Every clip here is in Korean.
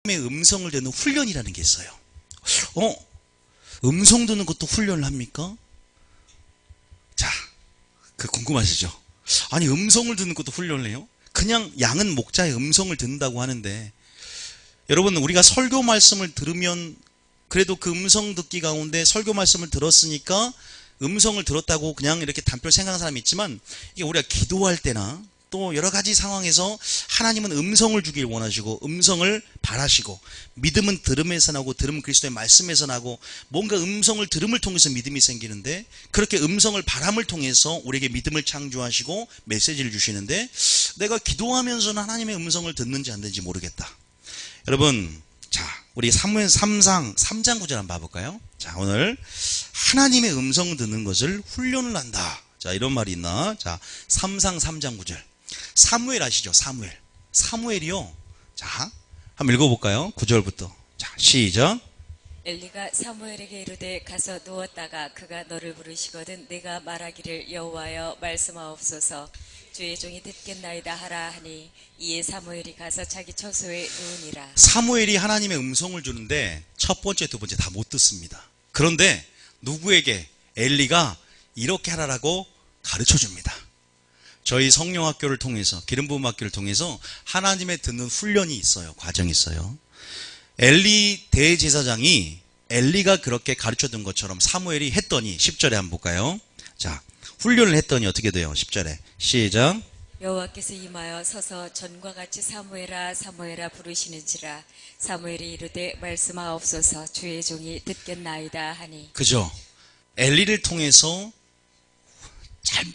하나님의 음성을 듣는 훈련이라는 게 있어요. 음성 듣는 것도 훈련을 합니까? 자, 그 궁금하시죠? 아니, 음성을 듣는 것도 훈련을 해요? 그냥 양은 목자의 음성을 듣는다고 하는데, 여러분, 우리가 설교 말씀을 들으면 그래도 그 음성 듣기 가운데 설교 말씀을 들었으니까 음성을 들었다고 그냥 이렇게 단표 생각하는 사람이 있지만, 이게 우리가 기도할 때나 또 여러 가지 상황에서 하나님은 음성을 주길 원하시고 음성을 바라시고, 믿음은 들음에서 나고 들음은 그리스도의 말씀에서 나고, 뭔가 음성을 들음을 통해서 믿음이 생기는데, 그렇게 음성을 바람을 통해서 우리에게 믿음을 창조하시고 메시지를 주시는데, 내가 기도하면서는 하나님의 음성을 듣는지 안 듣는지 모르겠다. 여러분, 자, 우리 사무엘 3장 9절 한번 봐볼까요? 자, 오늘 하나님의 음성 듣는 것을 훈련을 한다. 자, 이런 말이 있나? 자, 3장 9절. 사무엘 아시죠? 사무엘이요. 자, 한번 읽어볼까요? 9절부터. 자, 시작. 엘리가 사무엘에게 이르되 가서 누웠다가 그가 너를 부르시거든 내가 말하기를 여호와여 말씀하옵소서 주의 종이 듣겠나이다 하라 하니 이에 사무엘이 가서 자기 처소에 누우니라. 사무엘이 하나님의 음성을 주는데 첫 번째, 두 번째 다 못 듣습니다. 그런데 누구에게? 엘리가 이렇게 하라라고 가르쳐 줍니다. 저희 성령학교를 통해서, 기름부음학교를 통해서 하나님의 듣는 훈련이 있어요. 과정이 있어요. 엘리 대제사장이 엘리가 그렇게 가르쳐준 것처럼 사무엘이 했더니 10절에 한번 볼까요? 자, 훈련을 했더니 어떻게 돼요? 10절에 시작. 여호와께서 임하여 서서 전과 같이 사무엘아 사무엘아 부르시는지라. 사무엘이 이르되 말씀하옵소서 주의 종이 듣겠나이다 하니. 그죠? 엘리를 통해서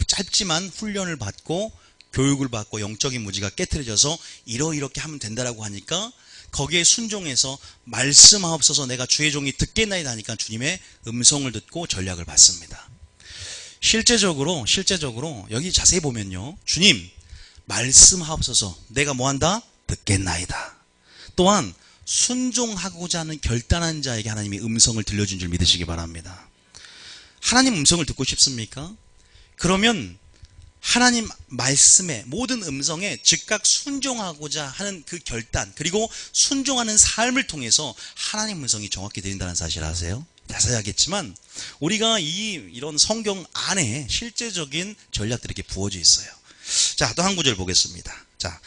짧지만 훈련을 받고 교육을 받고 영적인 무지가 깨트려져서 이렇게 하면 된다라고 하니까 거기에 순종해서 말씀하옵소서 내가 주의 종이 듣겠나이다 하니까 주님의 음성을 듣고 전략을 받습니다. 실제적으로 여기 자세히 보면요, 주님 말씀하옵소서 내가 뭐한다? 듣겠나이다. 또한 순종하고자 하는 결단한 자에게 하나님이 음성을 들려준 줄 믿으시기 바랍니다. 하나님 음성을 듣고 싶습니까? 그러면 하나님 말씀의 모든 음성에 즉각 순종하고자 하는 그 결단, 그리고 순종하는 삶을 통해서 하나님 음성이 정확히 들린다는 사실 아세요? 자세히 하겠지만 우리가 이런 성경 안에 실제적인 전략들이 이렇게 부어져 있어요. 자, 또 한 구절 보겠습니다. 자,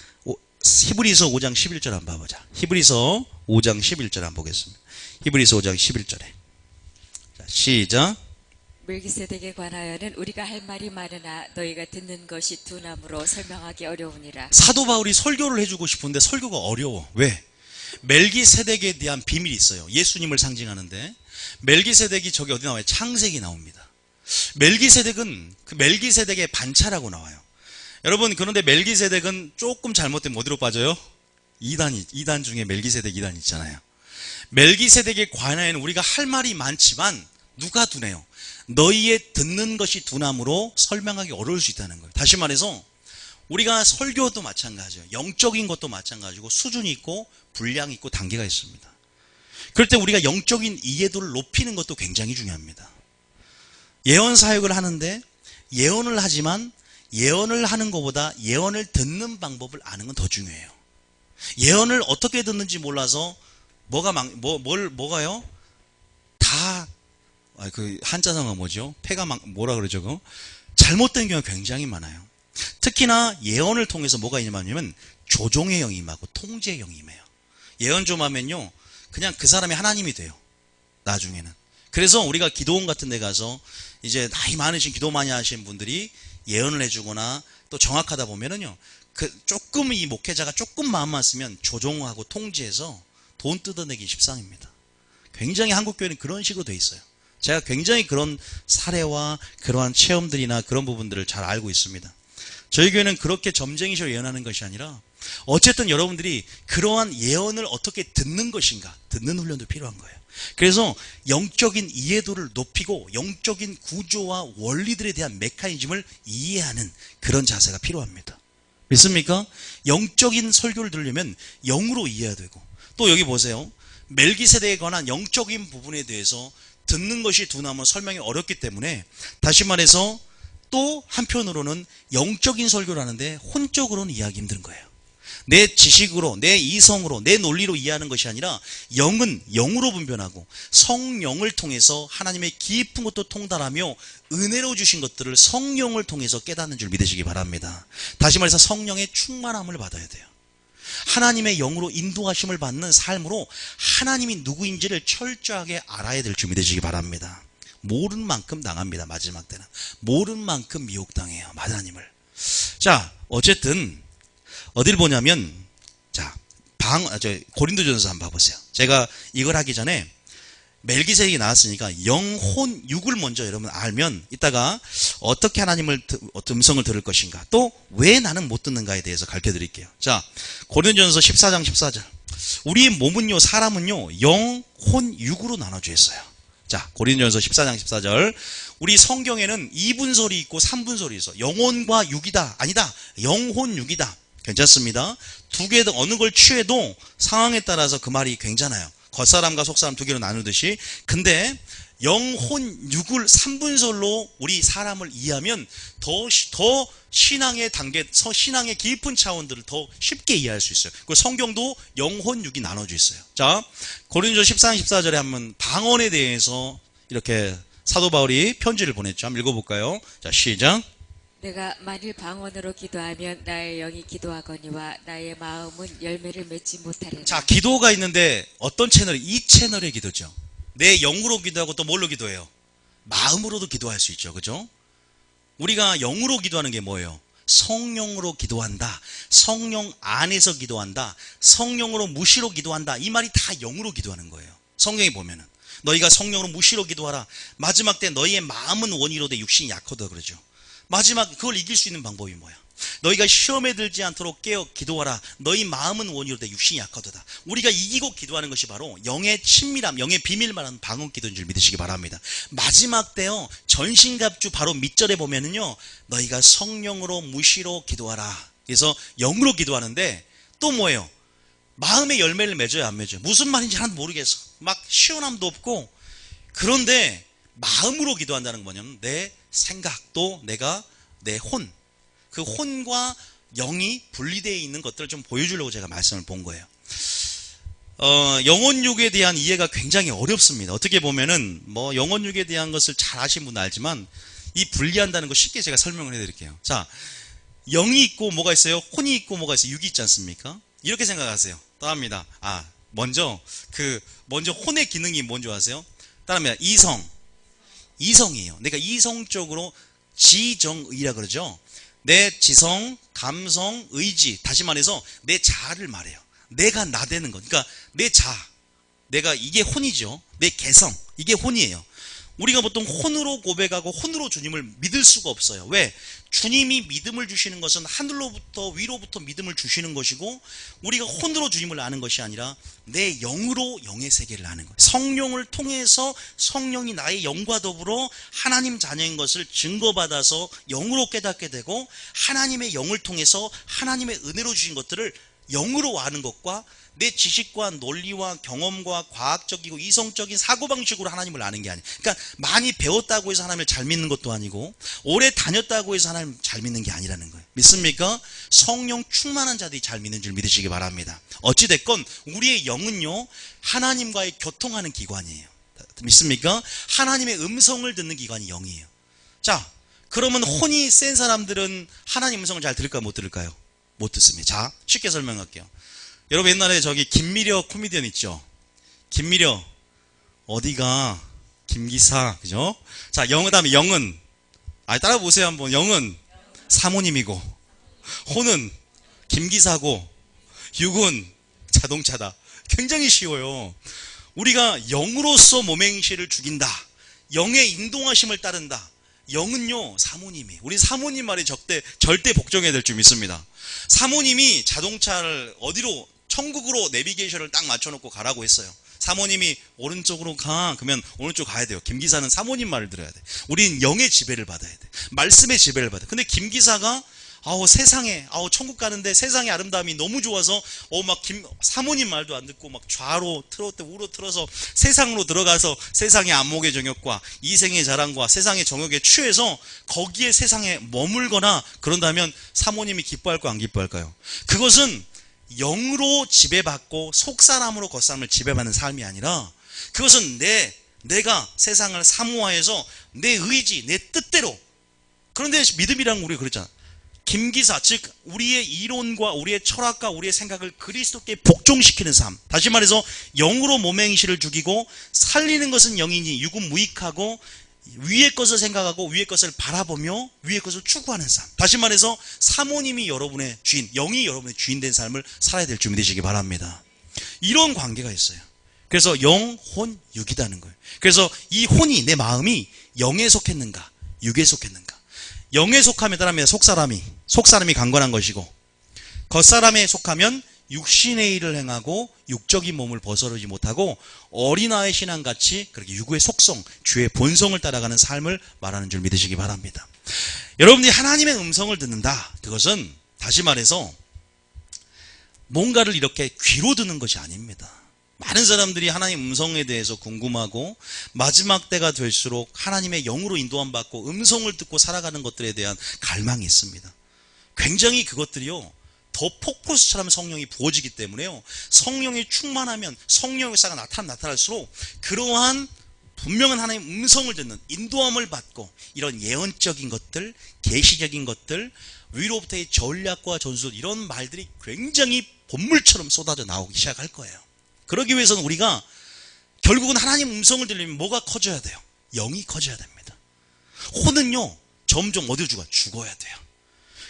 히브리서 5장 11절 한번 봐보자. 히브리서 5장 11절 한번 보겠습니다. 히브리서 5장 11절에. 자, 시작. 멜기세덱에 관하여는 우리가 할 말이 많으나 너희가 듣는 것이 둔함으로 설명하기 어려우니라. 사도 바울이 설교를 해주고 싶은데 설교가 어려워. 왜? 멜기세덱에 대한 비밀이 있어요. 예수님을 상징하는데 멜기세덱이 저기 어디 나와요? 창세기 나옵니다. 멜기세덱은 그 멜기세덱의 반차라고 나와요. 여러분, 그런데 멜기세덱은 조금 잘못되면 어디로 빠져요? 2단 중에 멜기세덱 2단 있잖아요. 멜기세덱에 관하여는 우리가 할 말이 많지만 누가 두네요? 너희의 듣는 것이 둔함으로 설명하기 어려울 수 있다는 거예요. 다시 말해서 우리가 설교도 마찬가지예요. 영적인 것도 마찬가지고 수준이 있고 분량이 있고 단계가 있습니다. 그럴 때 우리가 영적인 이해도를 높이는 것도 굉장히 중요합니다. 예언 사역을 하는데 예언을 하지만 예언을 하는 것보다 예언을 듣는 방법을 아는 건 더 중요해요. 예언을 어떻게 듣는지 몰라서 뭐가요? 다 그 한자성어가 뭐죠? 뭐라 그러죠? 그거? 잘못된 경우가 굉장히 많아요. 특히나 예언을 통해서 뭐가 임하냐면 조종의 영이 임하고 통제의 영이 임해요. 예언 좀 하면요, 그냥 그 사람이 하나님이 돼요. 나중에는. 그래서 우리가 기도원 같은 데 가서 이제 나이 많으신 기도 많이 하시는 분들이 예언을 해주거나 또 정확하다 보면은요, 조금 이 목회자가 조금 마음만 쓰면 조종하고 통제해서 돈 뜯어내기 십상입니다. 굉장히 한국교회는 그런 식으로 돼 있어요. 제가 굉장히 그런 사례와 그러한 체험들이나 그런 부분들을 잘 알고 있습니다. 저희 교회는 그렇게 점쟁이식으로 예언하는 것이 아니라 어쨌든 여러분들이 그러한 예언을 어떻게 듣는 것인가, 듣는 훈련도 필요한 거예요. 그래서 영적인 이해도를 높이고 영적인 구조와 원리들에 대한 메커니즘을 이해하는 그런 자세가 필요합니다. 믿습니까? 영적인 설교를 들으려면 영으로 이해해야 되고, 또 여기 보세요. 멜기세덱에 관한 영적인 부분에 대해서 듣는 것이 둔하면 설명이 어렵기 때문에, 다시 말해서 또 한편으로는 영적인 설교를 하는데 혼적으로는 이해하기 힘든 거예요. 내 지식으로, 내 이성으로, 내 논리로 이해하는 것이 아니라 영은 영으로 분별하고 성령을 통해서 하나님의 깊은 것도 통달하며 은혜로 주신 것들을 성령을 통해서 깨닫는 줄 믿으시기 바랍니다. 다시 말해서 성령의 충만함을 받아야 돼요. 하나님의 영으로 인도하심을 받는 삶으로 하나님이 누구인지를 철저하게 알아야 될 줄 믿으시기 바랍니다. 모르는 만큼 당합니다. 마지막 때는 모르는 만큼 미혹당해요. 하나님을. 자, 어쨌든 어딜 보냐면, 자, 고린도전서 한번 봐보세요. 제가 이걸 하기 전에 멜기세덱이 나왔으니까 영혼 육을 먼저 여러분 알면 이따가 어떻게 하나님을 음성을 들을 것인가, 또 왜 나는 못 듣는가에 대해서 가르쳐 드릴게요. 자, 고린도전서 14장 14절. 우리의 몸은요, 사람은요, 영혼 육으로 나눠져 있어요. 자, 고린도전서 14장 14절. 우리 성경에는 2분설이 있고 3분설이 있어. 영혼과 육이다. 아니다. 영혼 육이다. 괜찮습니다. 두 개 어느 걸 취해도 상황에 따라서 그 말이 괜찮아요. 겉사람과 속사람 두 개로 나누듯이. 근데 영혼 육을 3분설로 우리 사람을 이해하면 더 신앙의 단계, 신앙의 깊은 차원들을 더 쉽게 이해할 수 있어요. 그 성경도 영혼 육이 나눠져 있어요. 자, 고린도서 14장 14절에 한번 방언에 대해서 이렇게 사도 바울이 편지를 보냈죠. 한번 읽어볼까요? 자, 시작. 내가 만일 방언으로 기도하면 나의 영이 기도하거니와 나의 마음은 열매를 맺지 못하리라. 자, 기도가 있는데 어떤 채널이? 이 채널의 기도죠. 내 영으로 기도하고 또 뭘로 기도해요? 마음으로도 기도할 수 있죠. 그죠? 우리가 영으로 기도하는 게 뭐예요? 성령으로 기도한다. 성령 안에서 기도한다. 성령으로 무시로 기도한다. 이 말이 다 영으로 기도하는 거예요. 성경에 보면은 너희가 성령으로 무시로 기도하라. 마지막 때 너희의 마음은 원이로되 육신이 약하다 그러죠. 마지막 그걸 이길 수 있는 방법이 뭐야? 너희가 시험에 들지 않도록 깨어 기도하라. 너희 마음은 원이로되 육신이 약하도다. 우리가 이기고 기도하는 것이 바로 영의 친밀함, 영의 비밀 말하는 방언 기도인 줄 믿으시기 바랍니다. 마지막 때요, 전신갑주 바로 밑절에 보면은요, 너희가 성령으로 무시로 기도하라. 그래서 영으로 기도하는데 또 뭐예요? 마음의 열매를 맺어야 안 맺어요? 무슨 말인지 하나도 모르겠어. 막 시원함도 없고. 그런데 마음으로 기도한다는 건 뭐냐면 내 생각도 내가 내 혼, 그 혼과 영이 분리되어 있는 것들을 좀 보여주려고 제가 말씀을 본 거예요. 영혼육에 대한 이해가 굉장히 어렵습니다. 어떻게 보면은 뭐 영혼육에 대한 것을 잘 아시는 분은 알지만 이 분리한다는 거 쉽게 제가 설명을 해드릴게요. 자, 영이 있고 뭐가 있어요? 혼이 있고 뭐가 있어요? 육이 있지 않습니까? 이렇게 생각하세요. 따라합니다. 먼저 혼의 기능이 뭔지 아세요? 따라합니다. 이성이에요. 내가 이성적으로 지정의라 그러죠. 내 지성, 감성, 의지, 다시 말해서 내 자아를 말해요. 내가 나대는 것. 그러니까 내 자아, 내가 이게 혼이죠. 내 개성, 이게 혼이에요. 우리가 보통 혼으로 고백하고 혼으로 주님을 믿을 수가 없어요. 왜? 주님이 믿음을 주시는 것은 하늘로부터 위로부터 믿음을 주시는 것이고 우리가 혼으로 주님을 아는 것이 아니라 내 영으로 영의 세계를 아는 거예요. 성령을 통해서 성령이 나의 영과 더불어 하나님 자녀인 것을 증거받아서 영으로 깨닫게 되고 하나님의 영을 통해서 하나님의 은혜로 주신 것들을 영으로 아는 것과 내 지식과 논리와 경험과 과학적이고 이성적인 사고방식으로 하나님을 아는 게 아니에요. 그러니까 많이 배웠다고 해서 하나님을 잘 믿는 것도 아니고 오래 다녔다고 해서 하나님을 잘 믿는 게 아니라는 거예요. 믿습니까? 성령 충만한 자들이 잘 믿는 줄 믿으시기 바랍니다. 어찌됐건 우리의 영은요, 하나님과의 교통하는 기관이에요. 믿습니까? 하나님의 음성을 듣는 기관이 영이에요. 자, 그러면 혼이 센 사람들은 하나님 음성을 잘 들을까요? 못 들을까요? 못 듣습니다. 자, 쉽게 설명할게요. 여러분 옛날에 저기 김미려 코미디언 있죠? 김미려 어디가 김기사, 그죠? 자, 그다음에 영은 따라 보세요 한번. 영은 사모님이고 혼은 김기사고 육은 자동차다. 굉장히 쉬워요. 우리가 영으로서 몸행실을 죽인다. 영의 인도하심을 따른다. 영은요, 사모님이에요. 우리 사모님 말에 절대 복종해야 될 줄 믿습니다. 사모님이 자동차를 어디로, 천국으로 내비게이션을 딱 맞춰놓고 가라고 했어요. 사모님이 오른쪽으로 가. 그러면 오른쪽 가야 돼요. 김기사는 사모님 말을 들어야 돼. 우린 영의 지배를 받아야 돼. 말씀의 지배를 받아. 근데 김기사가 세상에, 천국 가는데 세상의 아름다움이 너무 좋아서, 사모님 말도 안 듣고 막 좌로 틀었대, 우로 틀어서 세상으로 들어가서 세상의 안목의 정욕과 이생의 자랑과 세상의 정욕에 취해서 거기에 세상에 머물거나 그런다면 사모님이 기뻐할까 안 기뻐할까요? 그것은 영으로 지배받고 속사람으로 겉사람을 지배받는 삶이 아니라 그것은 내가 세상을 사모하여서 내 의지, 내 뜻대로. 그런데 믿음이란 우리가 그랬잖아. 김기사, 즉 우리의 이론과 우리의 철학과 우리의 생각을 그리스도께 복종시키는 삶. 다시 말해서 영으로 몸의 행실을 죽이고 살리는 것은 영이니 육은 무익하고 위의 것을 생각하고 위의 것을 바라보며 위의 것을 추구하는 삶. 다시 말해서 사모님이 여러분의 주인, 영이 여러분의 주인 된 삶을 살아야 될 줄 믿으시기 바랍니다. 이런 관계가 있어요. 그래서 영, 혼, 육이라는 거예요. 그래서 이 혼이, 내 마음이 영에 속했는가 육에 속했는가. 영에 속함에 따르면 속사람이 강건한 것이고, 겉사람에 속하면 육신의 일을 행하고 육적인 몸을 벗어나지 못하고 어린아이 신앙같이 그렇게 육의 속성, 주의 본성을 따라가는 삶을 말하는 줄 믿으시기 바랍니다. 여러분들이 하나님의 음성을 듣는다. 그것은 다시 말해서 뭔가를 이렇게 귀로 듣는 것이 아닙니다. 많은 사람들이 하나님 음성에 대해서 궁금하고 마지막 때가 될수록 하나님의 영으로 인도함 받고 음성을 듣고 살아가는 것들에 대한 갈망이 있습니다. 굉장히 그것들이요, 더 폭포수처럼 성령이 부어지기 때문에요, 성령이 충만하면 성령의 역사가 나타날수록 그러한 분명한 하나님의 음성을 듣는, 인도함을 받고 이런 예언적인 것들, 계시적인 것들, 위로부터의 전략과 전술, 이런 말들이 굉장히 본물처럼 쏟아져 나오기 시작할 거예요. 그러기 위해서는 우리가 결국은 하나님 음성을 들리면 뭐가 커져야 돼요? 영이 커져야 됩니다. 혼은요 점점 어디로 죽어야 돼요.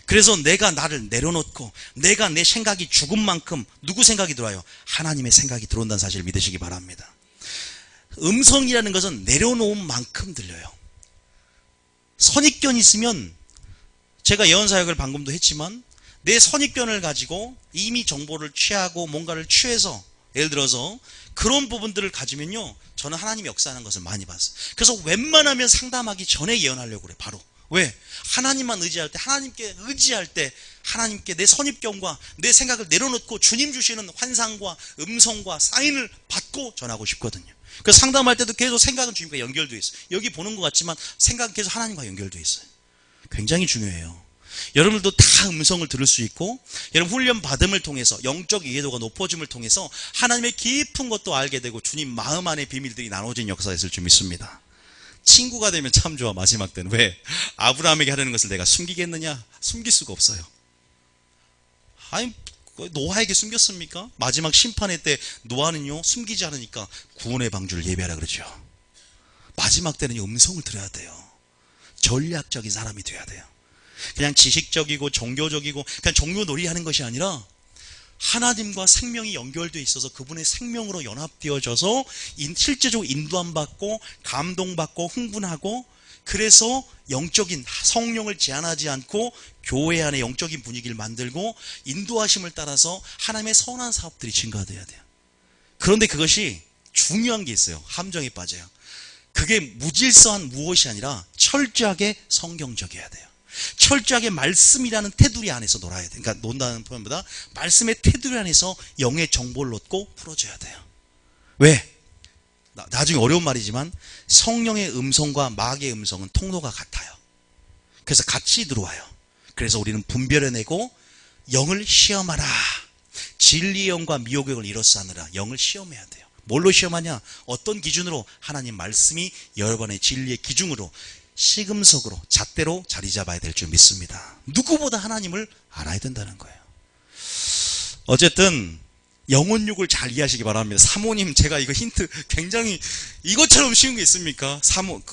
그래서 내가 나를 내려놓고 내가 내 생각이 죽은 만큼 누구 생각이 들어와요? 하나님의 생각이 들어온다는 사실을 믿으시기 바랍니다. 음성이라는 것은 내려놓은 만큼 들려요. 선입견이 있으면, 제가 예언사역을 방금도 했지만 내 선입견을 가지고 이미 정보를 취하고 뭔가를 취해서, 예를 들어서 그런 부분들을 가지면요, 저는 하나님이 역사하는 것을 많이 봤어요. 그래서 웬만하면 상담하기 전에 예언하려고 그래. 바로. 왜? 하나님만 의지할 때, 하나님께 의지할 때 하나님께 내 선입견과 내 생각을 내려놓고 주님 주시는 환상과 음성과 사인을 받고 전하고 싶거든요. 그래서 상담할 때도 계속 생각은 주님과 연결되어 있어요. 여기 보는 것 같지만 생각은 계속 하나님과 연결되어 있어요. 굉장히 중요해요. 여러분들도 다 음성을 들을 수 있고, 여러분 훈련 받음을 통해서 영적 이해도가 높아짐을 통해서 하나님의 깊은 것도 알게 되고 주님 마음 안의 비밀들이 나눠진 역사가 있을 줄 믿습니다. 친구가 되면 참 좋아. 마지막 때는. 왜? 아브라함에게 하려는 것을 내가 숨기겠느냐? 숨길 수가 없어요. 아니, 노아에게 숨겼습니까? 마지막 심판의 때 노아는요 숨기지 않으니까 구원의 방주를 예배하라 그러죠. 마지막 때는 음성을 들어야 돼요. 전략적인 사람이 돼야 돼요. 그냥 지식적이고 종교적이고 그냥 종교 놀이하는 것이 아니라 하나님과 생명이 연결되어 있어서 그분의 생명으로 연합되어져서 실제적으로 인도함 받고 감동받고 흥분하고, 그래서 영적인 성령을 제한하지 않고 교회 안에 영적인 분위기를 만들고 인도하심을 따라서 하나님의 선한 사업들이 증가되어야 돼요. 그런데 그것이 중요한 게 있어요. 함정에 빠져요. 그게 무질서한 무엇이 아니라 철저하게 성경적이어야 돼요. 철저하게 말씀이라는 테두리 안에서 놀아야 돼요. 그러니까 논다는 표현보다 말씀의 테두리 안에서 영의 정보를 얻고 풀어줘야 돼요. 왜? 나중에 어려운 말이지만 성령의 음성과 마귀의 음성은 통로가 같아요. 그래서 같이 들어와요. 그래서 우리는 분별해내고 영을 시험하라. 진리의 영과 미혹의 영을 이로써 하느라 영을 시험해야 돼요. 뭘로 시험하냐? 어떤 기준으로? 하나님 말씀이 여러분의 진리의 기준으로 시금석으로 잣대로 자리 잡아야 될 줄 믿습니다. 누구보다 하나님을 알아야 된다는 거예요. 어쨌든 영혼육을 잘 이해하시기 바랍니다. 사모님, 제가 이거 힌트 굉장히, 이것처럼 쉬운 게 있습니까?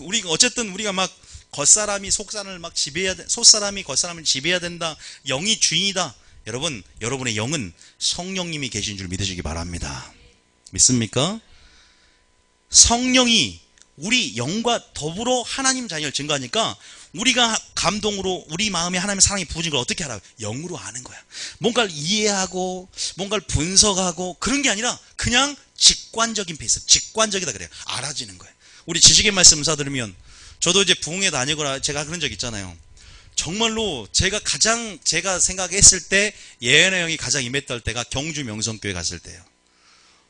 우리가 막 겉사람이 속사람을 막 지배해야 돼, 속사람이 겉사람을 지배해야 된다, 영이 주인이다. 여러분, 여러분의 영은 성령님이 계신 줄 믿으시기 바랍니다. 믿습니까? 성령이 우리 영과 더불어 하나님 자녀를 증거하니까 우리가 감동으로 우리 마음에 하나님의 사랑이 부어진 걸 어떻게 알아요? 영으로 아는 거야. 뭔가를 이해하고 뭔가를 분석하고 그런 게 아니라 그냥 직관적인 페이스, 직관적이다 그래요. 알아지는 거예요. 우리 지식의 말씀 은사 들으면, 저도 이제 부흥회 다니거나 제가 그런 적 있잖아요. 정말로 제가 생각했을 때 예언의 영이 가장 임했던 때가 경주 명성교회 갔을 때예요.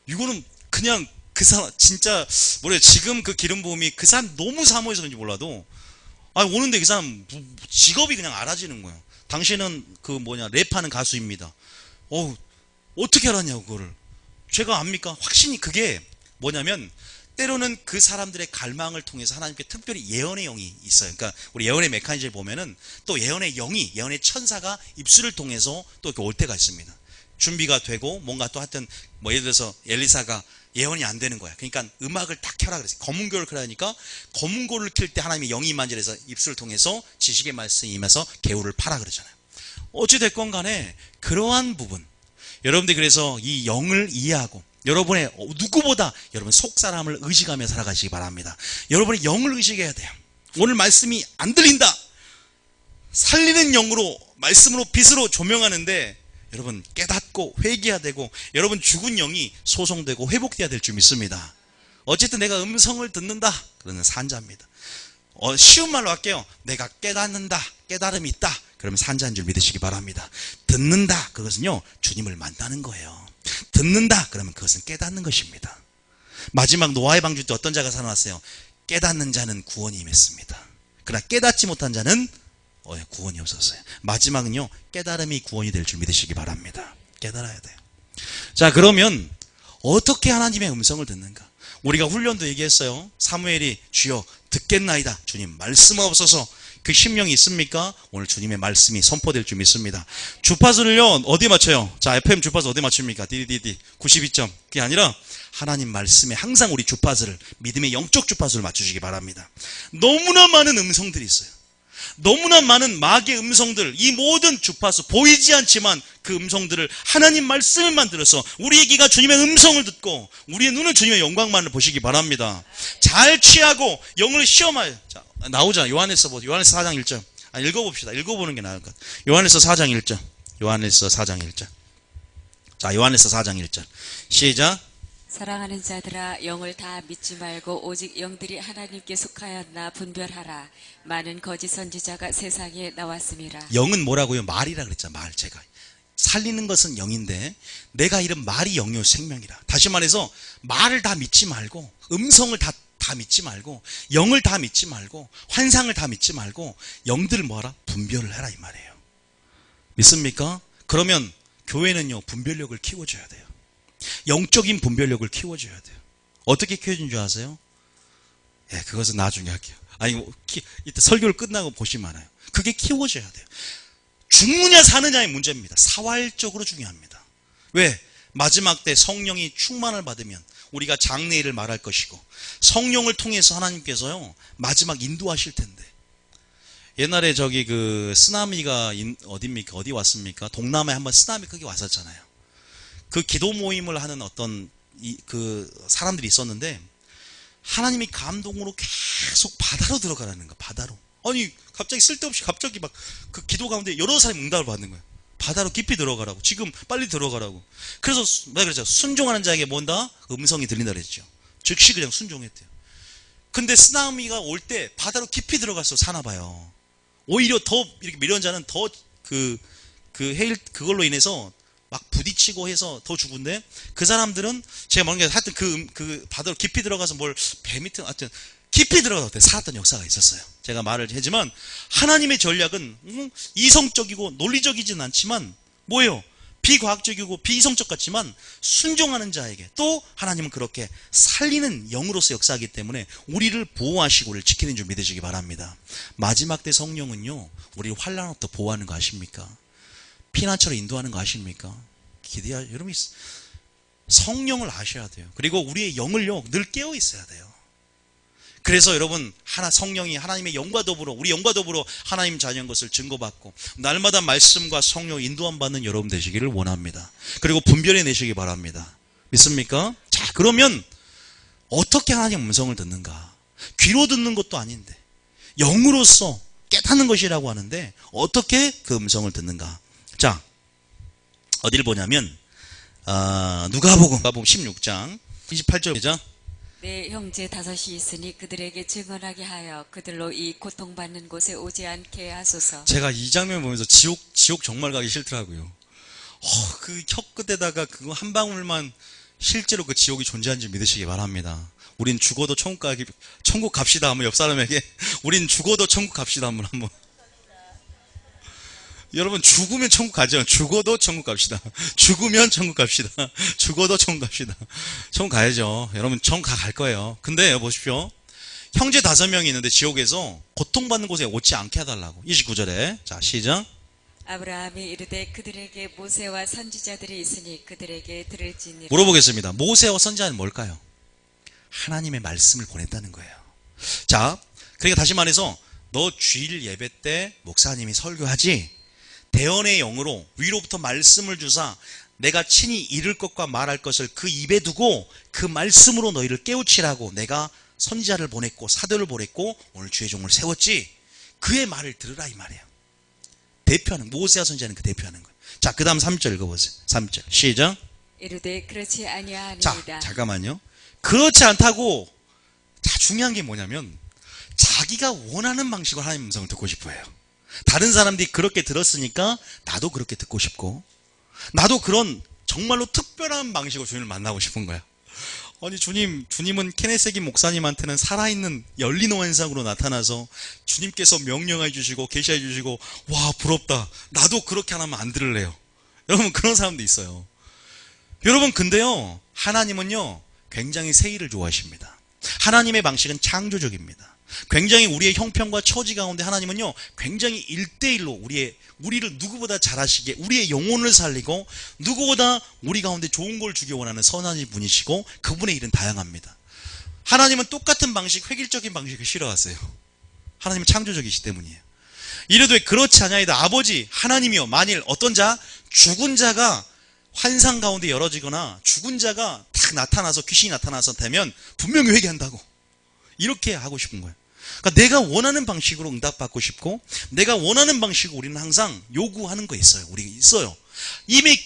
이거는 그냥 그 사람 진짜 지금 그 기름 부음이 그 사람 너무 사모해서 그런지 몰라도 오는데 그 사람 직업이 그냥 알아지는 거예요. 당신은 랩하는 가수입니다. 어떻게 알았냐고 그거를. 제가 압니까? 확신이 그게 뭐냐면 때로는 그 사람들의 갈망을 통해서 하나님께 특별히 예언의 영이 있어요. 그러니까 우리 예언의 메커니즘을 보면은 또 예언의 영이, 예언의 천사가 입술을 통해서 또 이렇게 올 때가 있습니다. 준비가 되고 뭔가 또 하여튼 뭐 예를 들어서 엘리사가 예언이 안 되는 거야. 그러니까 음악을 딱 켜라 그랬어요. 검은고를 켜라니까 검은고를 켤 때 하나님의 영이 임한지라서 입술을 통해서 지식의 말씀이 임해서 개울을 파라 그러잖아요. 어찌됐건 간에 그러한 부분, 여러분들이 그래서 이 영을 이해하고 여러분의 누구보다 여러분 속사람을 의식하며 살아가시기 바랍니다. 여러분의 영을 의식해야 돼요. 오늘 말씀이 안 들린다. 살리는 영으로 말씀으로 빛으로 조명하는데 여러분 깨닫고 회개해야 되고 여러분 죽은 영이 소송되고 회복돼야 될 줄 믿습니다. 어쨌든 내가 음성을 듣는다. 그러는 산자입니다. 쉬운 말로 할게요. 내가 깨닫는다. 깨달음이 있다. 그러면 산자인 줄 믿으시기 바랍니다. 듣는다. 그것은요 주님을 만나는 거예요. 듣는다. 그러면 그것은 깨닫는 것입니다. 마지막 노아의 방주 때 어떤 자가 살아났어요? 깨닫는 자는 구원이 임했습니다. 그러나 깨닫지 못한 자는 구원이 없었어요. 마지막은요 깨달음이 구원이 될 줄 믿으시기 바랍니다. 깨달아야 돼요. 자, 그러면 어떻게 하나님의 음성을 듣는가? 우리가 훈련도 얘기했어요. 사무엘이 주여 듣겠나이다. 주님 말씀하옵소서. 그 심령이 있습니까? 오늘 주님의 말씀이 선포될 줄 믿습니다. 주파수를요 어디에 맞춰요? 자, FM 주파수 어디에 맞춥니까? 디디디디 92점. 그게 아니라 하나님 말씀에 항상 우리 주파수를, 믿음의 영적 주파수를 맞추시기 바랍니다. 너무나 많은 음성들이 있어요. 너무나 많은 마귀의 음성들, 이 모든 주파수, 보이지 않지만 그 음성들을 하나님 말씀만 들어서 우리의 귀가 주님의 음성을 듣고 우리의 눈은 주님의 영광만을 보시기 바랍니다. 잘 취하고 영을 시험하여. 자, 나오자. 요한에서 4장 1절. 읽어봅시다. 읽어보는 게 나을 것 같아요. 요한에서 4장 1절. 요한에서 4장 1절. 자, 요한에서 4장 1절. 시작. 사랑하는 자들아, 영을 다 믿지 말고 오직 영들이 하나님께 속하였나 분별하라. 많은 거짓 선지자가 세상에 나왔음이라. 영은 뭐라고요? 말이라 그랬잖아. 말. 제가 살리는 것은 영인데 내가 이런 말이 영요 생명이라. 다시 말해서 말을 다 믿지 말고 음성을 다 믿지 말고 영을 다 믿지 말고 환상을 다 믿지 말고 영들을 뭐하라? 분별을 해라 이 말이에요. 믿습니까? 그러면 교회는요 분별력을 키워줘야 돼요. 영적인 분별력을 키워줘야 돼요. 어떻게 키워준 줄 아세요? 예, 그것은 나중에 할게요. 아니, 이따 설교를 끝나고 보시면 알아요. 그게 키워져야 돼요. 죽느냐 사느냐의 문제입니다. 사활적으로 중요합니다. 왜? 마지막 때 성령이 충만을 받으면 우리가 장래일을 말할 것이고 성령을 통해서 하나님께서요 마지막 인도하실 텐데. 옛날에 저기 그 쓰나미가 어디입니까? 어디 왔습니까? 동남아에 한번 쓰나미 크게 왔었잖아요. 그 기도 모임을 하는 어떤 그 사람들이 있었는데 하나님이 감동으로 계속 바다로 들어가라는 거야. 바다로. 아니 갑자기 쓸데없이 갑자기 막 그 기도 가운데 여러 사람이 응답을 받는 거야. 바다로 깊이 들어가라고. 지금 빨리 들어가라고. 그래서 내가 그랬죠. 순종하는 자에게 뭔다? 음성이 들린다 그랬죠. 즉시 그냥 순종했대요. 근데 쓰나미가 올 때 바다로 깊이 들어가서 사나 봐요. 오히려 더 이렇게 미련한 자는 더 그걸로 인해서 막 부딪히고 해서 더 죽은데 그 사람들은 제가 모르는 게 하여튼 그 바다로 깊이 들어가서 뭘 배 밑에 하여튼 깊이 들어가서 살았던 역사가 있었어요. 제가 말을 하지만 하나님의 전략은 이성적이고 논리적이진 않지만 뭐예요? 비과학적이고 비이성적 같지만 순종하는 자에게 또 하나님은 그렇게 살리는 영으로서 역사하기 때문에 우리를 보호하시고 우리를 지키는 줄 믿으시기 바랍니다. 마지막 때 성령은요 우리를 환난으로부터 보호하는 거 아십니까? 피난처로 인도하는 거 아십니까? 여러분이 성령을 아셔야 돼요. 그리고 우리의 영을요 늘 깨어 있어야 돼요. 그래서 여러분 성령이 하나님의 영과 더불어 우리 영과 더불어 하나님 자녀인 것을 증거받고 날마다 말씀과 성령 인도함 받는 여러분 되시기를 원합니다. 그리고 분별해 내시기 바랍니다. 믿습니까? 자, 그러면 어떻게 하나님 음성을 듣는가? 귀로 듣는 것도 아닌데 영으로서 깨닫는 것이라고 하는데 어떻게 그 음성을 듣는가? 자, 어디를 보냐면 누가복음 16장 28절이죠. 내 형제 5이 있으니 그들에게 증언하게 하여 그들로 이 고통받는 곳에 오지 않게 하소서. 제가 이 장면 보면서 지옥 정말 가기 싫더라고요. 그 혀끝에다가 그거 한 방울만 실제로 그 지옥이 존재하는지 믿으시기 바랍니다. 우린 죽어도 천국 갑시다 하면 옆 사람에게 우린 죽어도 천국 갑시다 하면 한번 여러분 죽으면 천국 가죠. 죽어도 천국 갑시다. 죽으면 천국 갑시다. 죽어도 천국 갑시다. 천국 가야죠. 여러분 천국 갈 거예요. 근데 보십시오. 형제 5명이 있는데 지옥에서 고통받는 곳에 오지 않게 해달라고. 29절에 자 시작. 아브라함이 이르되 그들에게 모세와 선지자들이 있으니 그들에게 들을지니라. 물어보겠습니다. 모세와 선지자는 뭘까요? 하나님의 말씀을 보냈다는 거예요. 자, 그러니까 다시 말해서 너 주일 예배 때 목사님이 설교하지 대언의 영으로 위로부터 말씀을 주사 내가 친히 이룰 것과 말할 것을 그 입에 두고 그 말씀으로 너희를 깨우치라고 내가 선지자를 보냈고 사도를 보냈고 오늘 주의 종을 세웠지. 그의 말을 들으라 이 말이에요. 대표하는 모세와 선지자는 그 대표하는 거예요. 자, 그 다음 3절 읽어보세요. 3절 시작. 이르되 그렇지 자, 아니하니이다. 잠깐만요. 그렇지 않다고. 자, 중요한 게 뭐냐면 자기가 원하는 방식으로 하나님의 음성을 듣고 싶어 해요. 다른 사람들이 그렇게 들었으니까 나도 그렇게 듣고 싶고 나도 그런 정말로 특별한 방식으로 주님을 만나고 싶은 거야. 아니 주님은 케네세기 목사님한테는 살아있는 열린 원상으로 나타나서 주님께서 명령해 주시고 계시해 주시고 와 부럽다. 나도 그렇게 하면 안 들을래요. 여러분 그런 사람도 있어요. 여러분 근데요 하나님은요 굉장히 세일을 좋아하십니다. 하나님의 방식은 창조적입니다. 굉장히 우리의 형편과 처지 가운데 하나님은요 굉장히 1대1로 우리를 누구보다 잘하시게 우리의 영혼을 살리고 누구보다 우리 가운데 좋은 걸 주기 원하는 선하신 분이시고 그분의 일은 다양합니다. 하나님은 똑같은 방식 획일적인 방식을 싫어하세요. 하나님은 창조적이시기 때문이에요. 이래도 그렇지 아니하이다. 아버지 하나님이요 만일 어떤 자 죽은 자가 환상 가운데 열어지거나 죽은 자가 딱 나타나서 귀신이 나타나서 되면 분명히 회개한다고 이렇게 하고 싶은 거예요. 그러니까 내가 원하는 방식으로 응답받고 싶고 내가 원하는 방식으로 우리는 항상 요구하는 거 있어요. 우리가 있어요. 이미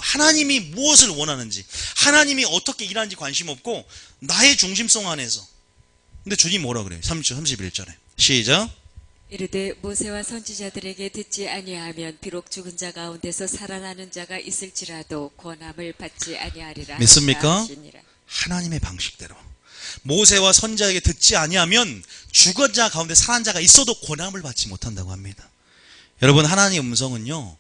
하나님이 무엇을 원하는지 하나님이 어떻게 일하는지 관심 없고 나의 중심성 안에서. 근데 주님 뭐라 그래요? 31절에 시작. 이르되 모세와 선지자들에게 듣지 아니하면 비록 죽은 자 가운데서 살아나는 자가 있을지라도 권함을 받지 아니하리라. 믿습니까? 하시니라. 하나님의 방식대로 모세와 선지자에게 듣지 아니하면 죽은 자 가운데 살아난 자가 있어도 권함을 받지 못한다고 합니다. 여러분 하나님의 음성은요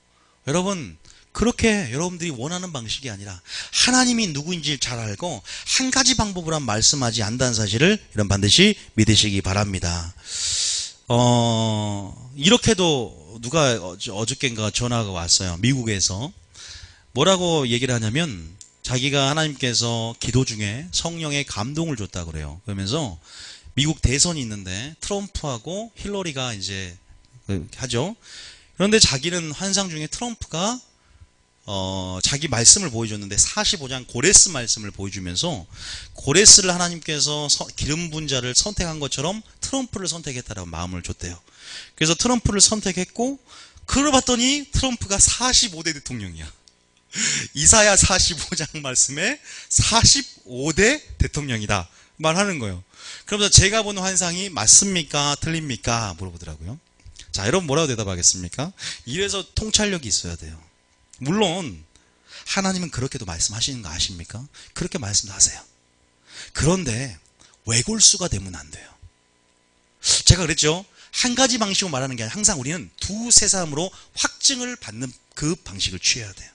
여러분 그렇게 여러분들이 원하는 방식이 아니라 하나님이 누구인지 잘 알고 한 가지 방법으로 말씀하지 않는다는 사실을 여러분 반드시 믿으시기 바랍니다. 이렇게도 누가 어저께인가 전화가 왔어요. 미국에서 뭐라고 얘기를 하냐면 자기가 하나님께서 기도 중에 성령의 감동을 줬다고 그래요. 그러면서 미국 대선이 있는데 트럼프하고 힐러리가 이제 하죠. 그런데 자기는 환상 중에 트럼프가 자기 말씀을 보여줬는데 45장 고레스 말씀을 보여주면서 고레스를 하나님께서 기름 부은 자를 선택한 것처럼 트럼프를 선택했다라고 마음을 줬대요. 그래서 트럼프를 선택했고 그러고 봤더니 트럼프가 45대 대통령이야. 이사야 45장 말씀에 45대 대통령이다 말하는 거예요. 그러면서 제가 본 환상이 맞습니까? 틀립니까? 물어보더라고요. 자, 여러분 뭐라고 대답하겠습니까? 이래서 통찰력이 있어야 돼요. 물론 하나님은 그렇게도 말씀하시는 거 아십니까? 그렇게 말씀도 하세요. 그런데 외골수가 되면 안 돼요. 제가 그랬죠. 한 가지 방식으로 말하는 게 아니라 항상 우리는 두세 사람으로 확증을 받는 그 방식을 취해야 돼요.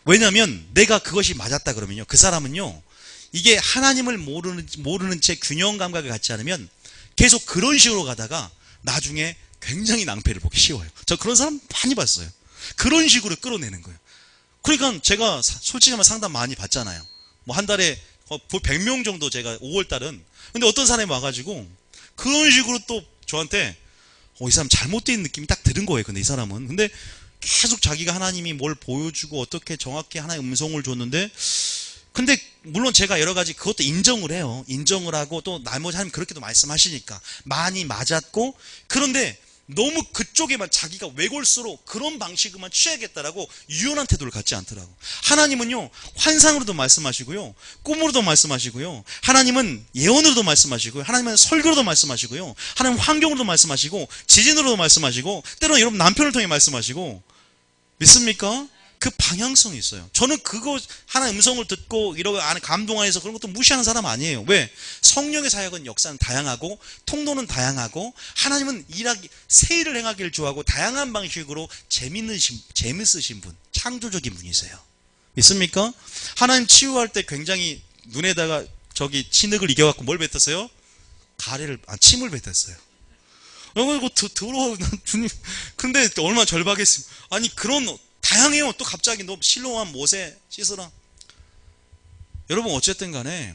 왜냐하면 내가 그것이 맞았다 그러면요 그 사람은요 이게 하나님을 모르는 채 균형 감각을 갖지 않으면 계속 그런 식으로 가다가 나중에 굉장히 낭패를 보기 쉬워요. 저 그런 사람 많이 봤어요. 그런 식으로 끌어내는 거예요. 그러니까 제가 솔직히 말하면 상담 많이 받잖아요. 뭐 한 달에 100명 정도 제가 5월달은. 근데 어떤 사람이 와가지고 그런 식으로 또 저한테 이 사람 잘못된 느낌이 딱 드는 거예요. 근데 이 사람은 근데 계속 자기가 하나님이 뭘 보여주고 어떻게 정확히 하나의 음성을 줬는데 근데 물론 제가 여러 가지 그것도 인정을 해요. 인정을 하고 또 나머지 하나님 그렇게도 말씀하시니까 많이 맞았고 그런데 너무 그쪽에만 자기가 외골수로 그런 방식만 취하겠다라고 유연한 태도를 갖지 않더라고. 하나님은요 환상으로도 말씀하시고요 꿈으로도 말씀하시고요 하나님은 예언으로도 말씀하시고요 하나님은 설교로도 말씀하시고요 하나님 환경으로도 말씀하시고 지진으로도 말씀하시고 때로는 여러분 남편을 통해 말씀하시고 믿습니까? 그 방향성이 있어요. 저는 그거 하나의 음성을 듣고 이러고 안에 감동하여서 그런 것도 무시하는 사람 아니에요. 왜? 성령의 사역은 역사는 다양하고 통로는 다양하고 하나님은 새 일을 행하기를 좋아하고 다양한 방식으로 재밌으신 분, 창조적인 분이세요. 있습니까? 하나님 치유할 때 굉장히 눈에다가 진흙을 이겨갖고 뭘 뱉었어요? 침을 뱉었어요. 이거 더러워, 주님. 근데 얼마나 절박했습니까? 아니, 그런, 다양해요. 또 갑자기 너 실로암 모세 씻으라. 여러분, 어쨌든 간에,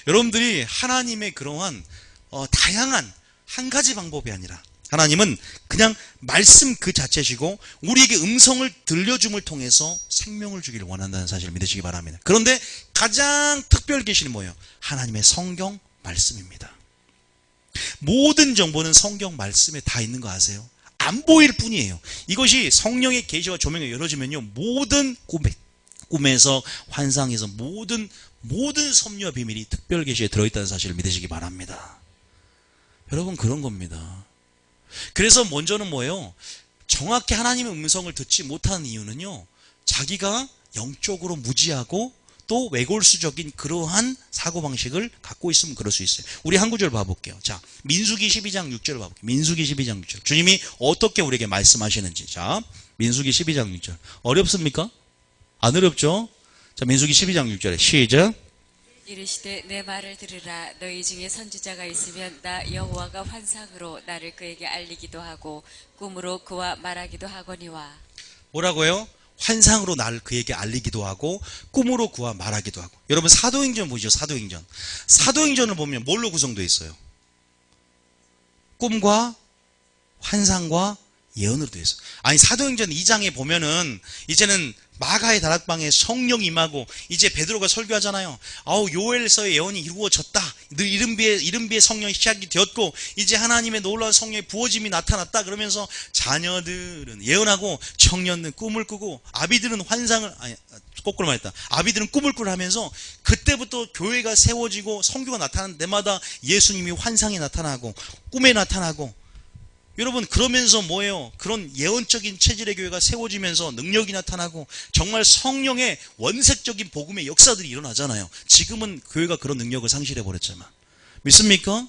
여러분들이 하나님의 그러한, 다양한 한 가지 방법이 아니라, 하나님은 그냥 말씀 그 자체시고 우리에게 음성을 들려줌을 통해서 생명을 주기를 원한다는 사실을 믿으시기 바랍니다. 그런데 가장 특별 계시는 뭐예요? 하나님의 성경 말씀입니다. 모든 정보는 성경 말씀에 다 있는 거 아세요? 안 보일 뿐이에요. 이것이 성령의 계시와 조명이 열어지면요, 모든 꿈에서 환상에서 모든 섭리와 비밀이 특별 계시에 들어있다는 사실을 믿으시기 바랍니다. 여러분, 그런 겁니다. 그래서 먼저는 뭐예요? 정확히 하나님의 음성을 듣지 못하는 이유는요, 자기가 영적으로 무지하고 또 외골수적인 그러한 사고방식을 갖고 있으면 그럴 수 있어요. 우리 한 구절 봐볼게요. 자, 민수기 12장 6절을 봐볼게요. 민수기 12장 6절. 주님이 어떻게 우리에게 말씀하시는지. 자, 민수기 12장 6절. 어렵습니까? 안 어렵죠? 자, 민수기 12장 6절에 시작. 이르시되 내 말을 들으라. 너희 중에 선지자가 있으면 나 여호와가 환상으로 나를 그에게 알리기도 하고 꿈으로 그와 말하기도 하거니와. 뭐라고요? 환상으로 나를 그에게 알리기도 하고 꿈으로 그와 말하기도 하고. 여러분, 사도행전 보시죠. 사도행전을 보면 뭘로 구성되어 있어요? 꿈과 환상과 예언으로 되어 있어요. 아니, 사도행전 2장에 보면은 이제는 마가의 다락방에 성령이 임하고 이제 베드로가 설교하잖아요. 요엘서의 예언이 이루어졌다. 늘 이른비의 성령이 시작이 되었고 이제 하나님의 놀라운 성령의 부어짐이 나타났다. 그러면서 자녀들은 예언하고 청년들은 꿈을 꾸고 아비들은 거꾸로 말했다. 아비들은 꿈을 꾸라 하면서 그때부터 교회가 세워지고 성교가 나타나는 데마다 예수님이 환상에 나타나고 꿈에 나타나고. 여러분, 그러면서 뭐예요? 그런 예언적인 체질의 교회가 세워지면서 능력이 나타나고 정말 성령의 원색적인 복음의 역사들이 일어나잖아요. 지금은 교회가 그런 능력을 상실해버렸지만. 믿습니까?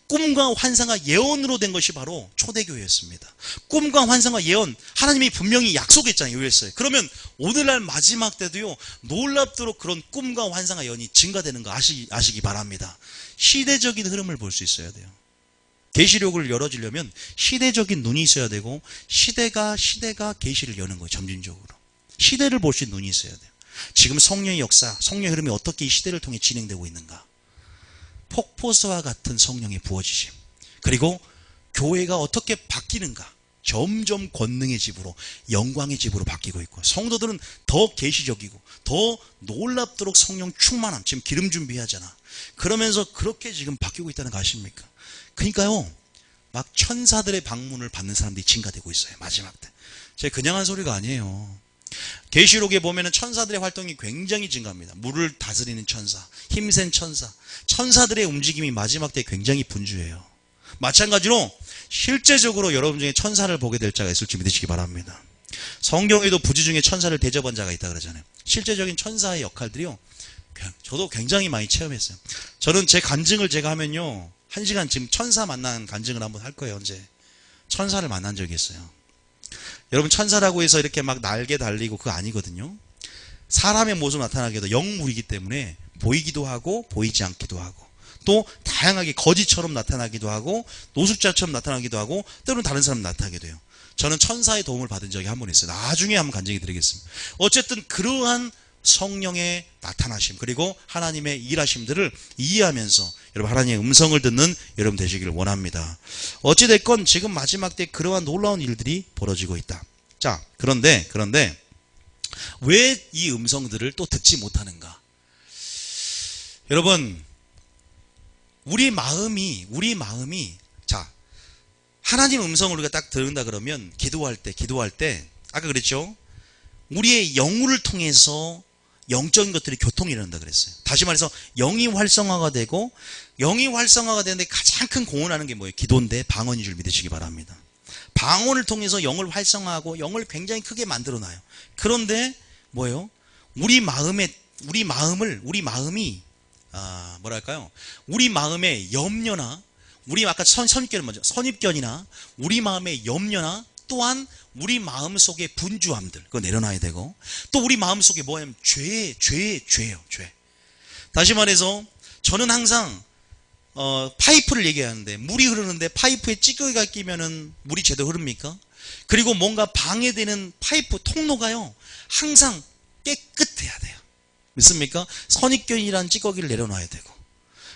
꿈과 환상과 예언으로 된 것이 바로 초대교회였습니다. 꿈과 환상과 예언, 하나님이 분명히 약속했잖아요. 요했어요. 그러면 오늘날 마지막 때도요, 놀랍도록 그런 꿈과 환상과 예언이 증가되는 거 아시기 바랍니다. 시대적인 흐름을 볼 수 있어야 돼요. 계시록을 열어주려면 시대적인 눈이 있어야 되고 시대가 계시를 여는 거예요. 점진적으로 시대를 볼 수 있는 눈이 있어야 돼요. 지금 성령의 역사, 성령의 흐름이 어떻게 이 시대를 통해 진행되고 있는가. 폭포수와 같은 성령의 부어지심, 그리고 교회가 어떻게 바뀌는가. 점점 권능의 집으로, 영광의 집으로 바뀌고 있고 성도들은 더 계시적이고 더 놀랍도록 성령 충만함, 지금 기름 준비하잖아. 그러면서 그렇게 지금 바뀌고 있다는 거 아십니까? 그러니까요, 막 천사들의 방문을 받는 사람들이 증가되고 있어요. 마지막 때. 제가 그냥 한 소리가 아니에요. 계시록에 보면은 천사들의 활동이 굉장히 증가합니다. 물을 다스리는 천사, 힘센 천사, 천사들의 움직임이 마지막 때 굉장히 분주해요. 마찬가지로 실제적으로 여러분 중에 천사를 보게 될 자가 있을 줄 믿으시기 바랍니다. 성경에도 부지 중에 천사를 대접한 자가 있다 그러잖아요. 실제적인 천사의 역할들이요, 저도 굉장히 많이 체험했어요. 저는 제 간증을 제가 하면요, 1시간 지금 천사 만난 간증을 한번 할 거예요. 언제 천사를 만난 적이 있어요. 여러분, 천사라고 해서 이렇게 막 날개 달리고 그거 아니거든요. 사람의 모습 나타나게 해도 영물이기 때문에 보이기도 하고 보이지 않기도 하고 또 다양하게 거지처럼 나타나기도 하고 노숙자처럼 나타나기도 하고 때로는 다른 사람 나타나게 돼요. 저는 천사의 도움을 받은 적이 한 번 있어요. 나중에 한번 간증해 드리겠습니다. 어쨌든 그러한 성령의 나타나심, 그리고 하나님의 일하심들을 이해하면서 여러분 하나님의 음성을 듣는 여러분 되시기를 원합니다. 어찌됐건 지금 마지막 때 그러한 놀라운 일들이 벌어지고 있다. 자, 그런데 왜 이 음성들을 또 듣지 못하는가? 여러분, 우리 마음이 자, 하나님 음성을 우리가 딱 들은다 그러면 기도할 때 아까 그랬죠? 우리의 영혼을 통해서 영적인 것들이 교통이 일어난다 그랬어요. 다시 말해서 영이 활성화가 되고, 영이 활성화가 되는데 가장 큰 공헌하는 게 뭐예요? 기도인데 방언인 줄 믿으시기 바랍니다. 방언을 통해서 영을 활성화하고 영을 굉장히 크게 만들어놔요. 그런데 뭐예요? 우리 마음이 뭐랄까요? 우리 마음의 염려나 우리 아까 선입견 먼저 선입견이나 우리 마음의 염려나 또한 우리 마음 속의 분주함들 그거 내려놔야 되고 또 우리 마음 속에 뭐냐면 죄예요. 죄. 다시 말해서 저는 항상 파이프를 얘기하는데 물이 흐르는데 파이프에 찌꺼기가 끼면은 물이 제대로 흐릅니까? 그리고 뭔가 방해되는 파이프 통로가요 항상 깨끗해야 돼요. 믿습니까? 선입견이란 찌꺼기를 내려놔야 되고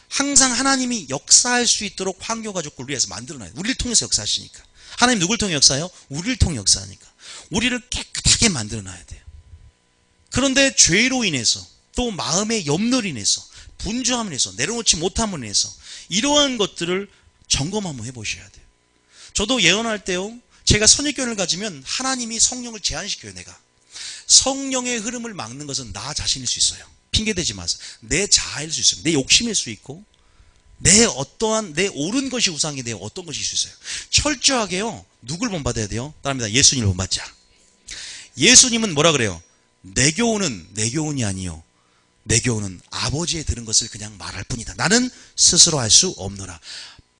항상 하나님이 역사할 수 있도록 환경 가족을 위해서 만들어놔야 돼요. 우리를 통해서 역사하시니까. 하나님 누굴 통해 역사해요? 우리를 통해 역사하니까. 우리를 깨끗하게 만들어놔야 돼요. 그런데 죄로 인해서 또 마음의 염려로 인해서 분주함으로 인해서 내려놓지 못함으로 인해서 이러한 것들을 점검 한번 해보셔야 돼요. 저도 예언할 때요. 제가 선입견을 가지면 하나님이 성령을 제한시켜요. 내가. 성령의 흐름을 막는 것은 나 자신일 수 있어요. 핑계대지 마세요. 내 자아일 수 있어요. 내 욕심일 수 있고 내 옳은 것이 우상이 되어 어떤 것일 수 있어요. 철저하게요. 누굴 본받아야 돼요? 따릅니다. 예수님을 본받자. 예수님은 뭐라 그래요? 내 교훈은 내 교훈이 아니요. 내 교훈은 아버지의 들은 것을 그냥 말할 뿐이다. 나는 스스로 할 수 없노라.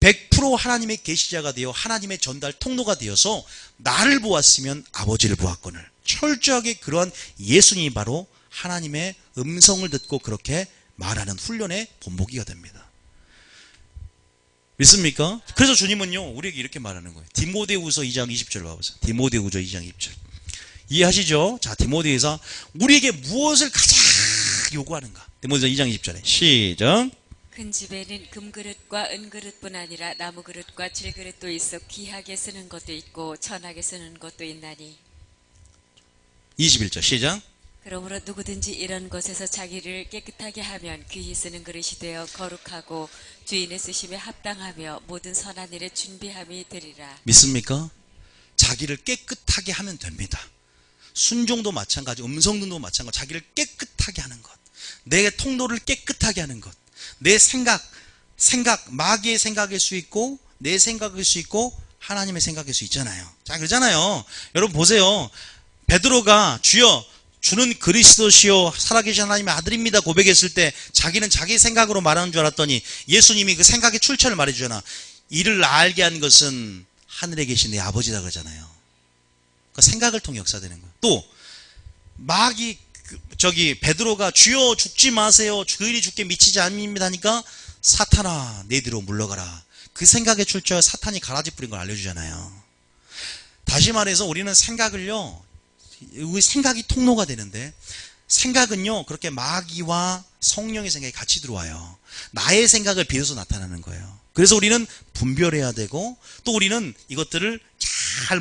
100% 하나님의 계시자가 되어 하나님의 전달 통로가 되어서 나를 보았으면 아버지를 보았거늘. 철저하게 그러한 예수님이 바로 하나님의 음성을 듣고 그렇게 말하는 훈련의 본보기가 됩니다. 믿습니까? 그래서 주님은요 우리에게 이렇게 말하는 거예요. 디모데후서 2장 20절을 봐보세요. 디모데후서 2장 20절 이해하시죠? 자, 디모데에서 우리에게 무엇을 가장 요구하는가? 디모데서 2장 20절에 시작. 큰 집에는 금그릇과 은그릇뿐 아니라 나무그릇과 질그릇도 있어 귀하게 쓰는 것도 있고 천하게 쓰는 것도 있나니 21절 시작. 그러므로 누구든지 이런 것에서 자기를 깨끗하게 하면 귀히 쓰는 그릇이 되어 거룩하고 주인의 쓰심에 합당하며 모든 선한 일에 준비함이 되리라. 믿습니까? 자기를 깨끗하게 하면 됩니다. 순종도 마찬가지, 음성등도 마찬가지, 자기를 깨끗하게 하는 것, 내 통로를 깨끗하게 하는 것, 내 생각, 마귀의 생각일 수 있고 내 생각일 수 있고 하나님의 생각일 수 있잖아요. 자, 그러잖아요. 여러분 보세요. 베드로가 주여 주는 그리스도시요 살아계신 하나님의 아들입니다 고백했을 때 자기는 자기 생각으로 말하는 줄 알았더니 예수님이 그 생각의 출처를 말해주잖아. 이를 알게 한 것은 하늘에 계신 내 아버지다 그러잖아요. 그 생각을 통해 역사되는 거예요. 또 마귀 베드로가 주여 죽지 마세요. 그 일이 죽게 미치지 않습니다 하니까 사탄아 내 뒤로 물러가라. 그 생각의 출처에 사탄이 가라지 뿌린 걸 알려주잖아요. 다시 말해서 우리는 생각을요. 우리 생각이 통로가 되는데 생각은요 그렇게 마귀와 성령의 생각이 같이 들어와요. 나의 생각을 비로소 나타나는 거예요. 그래서 우리는 분별해야 되고 또 우리는 이것들을 잘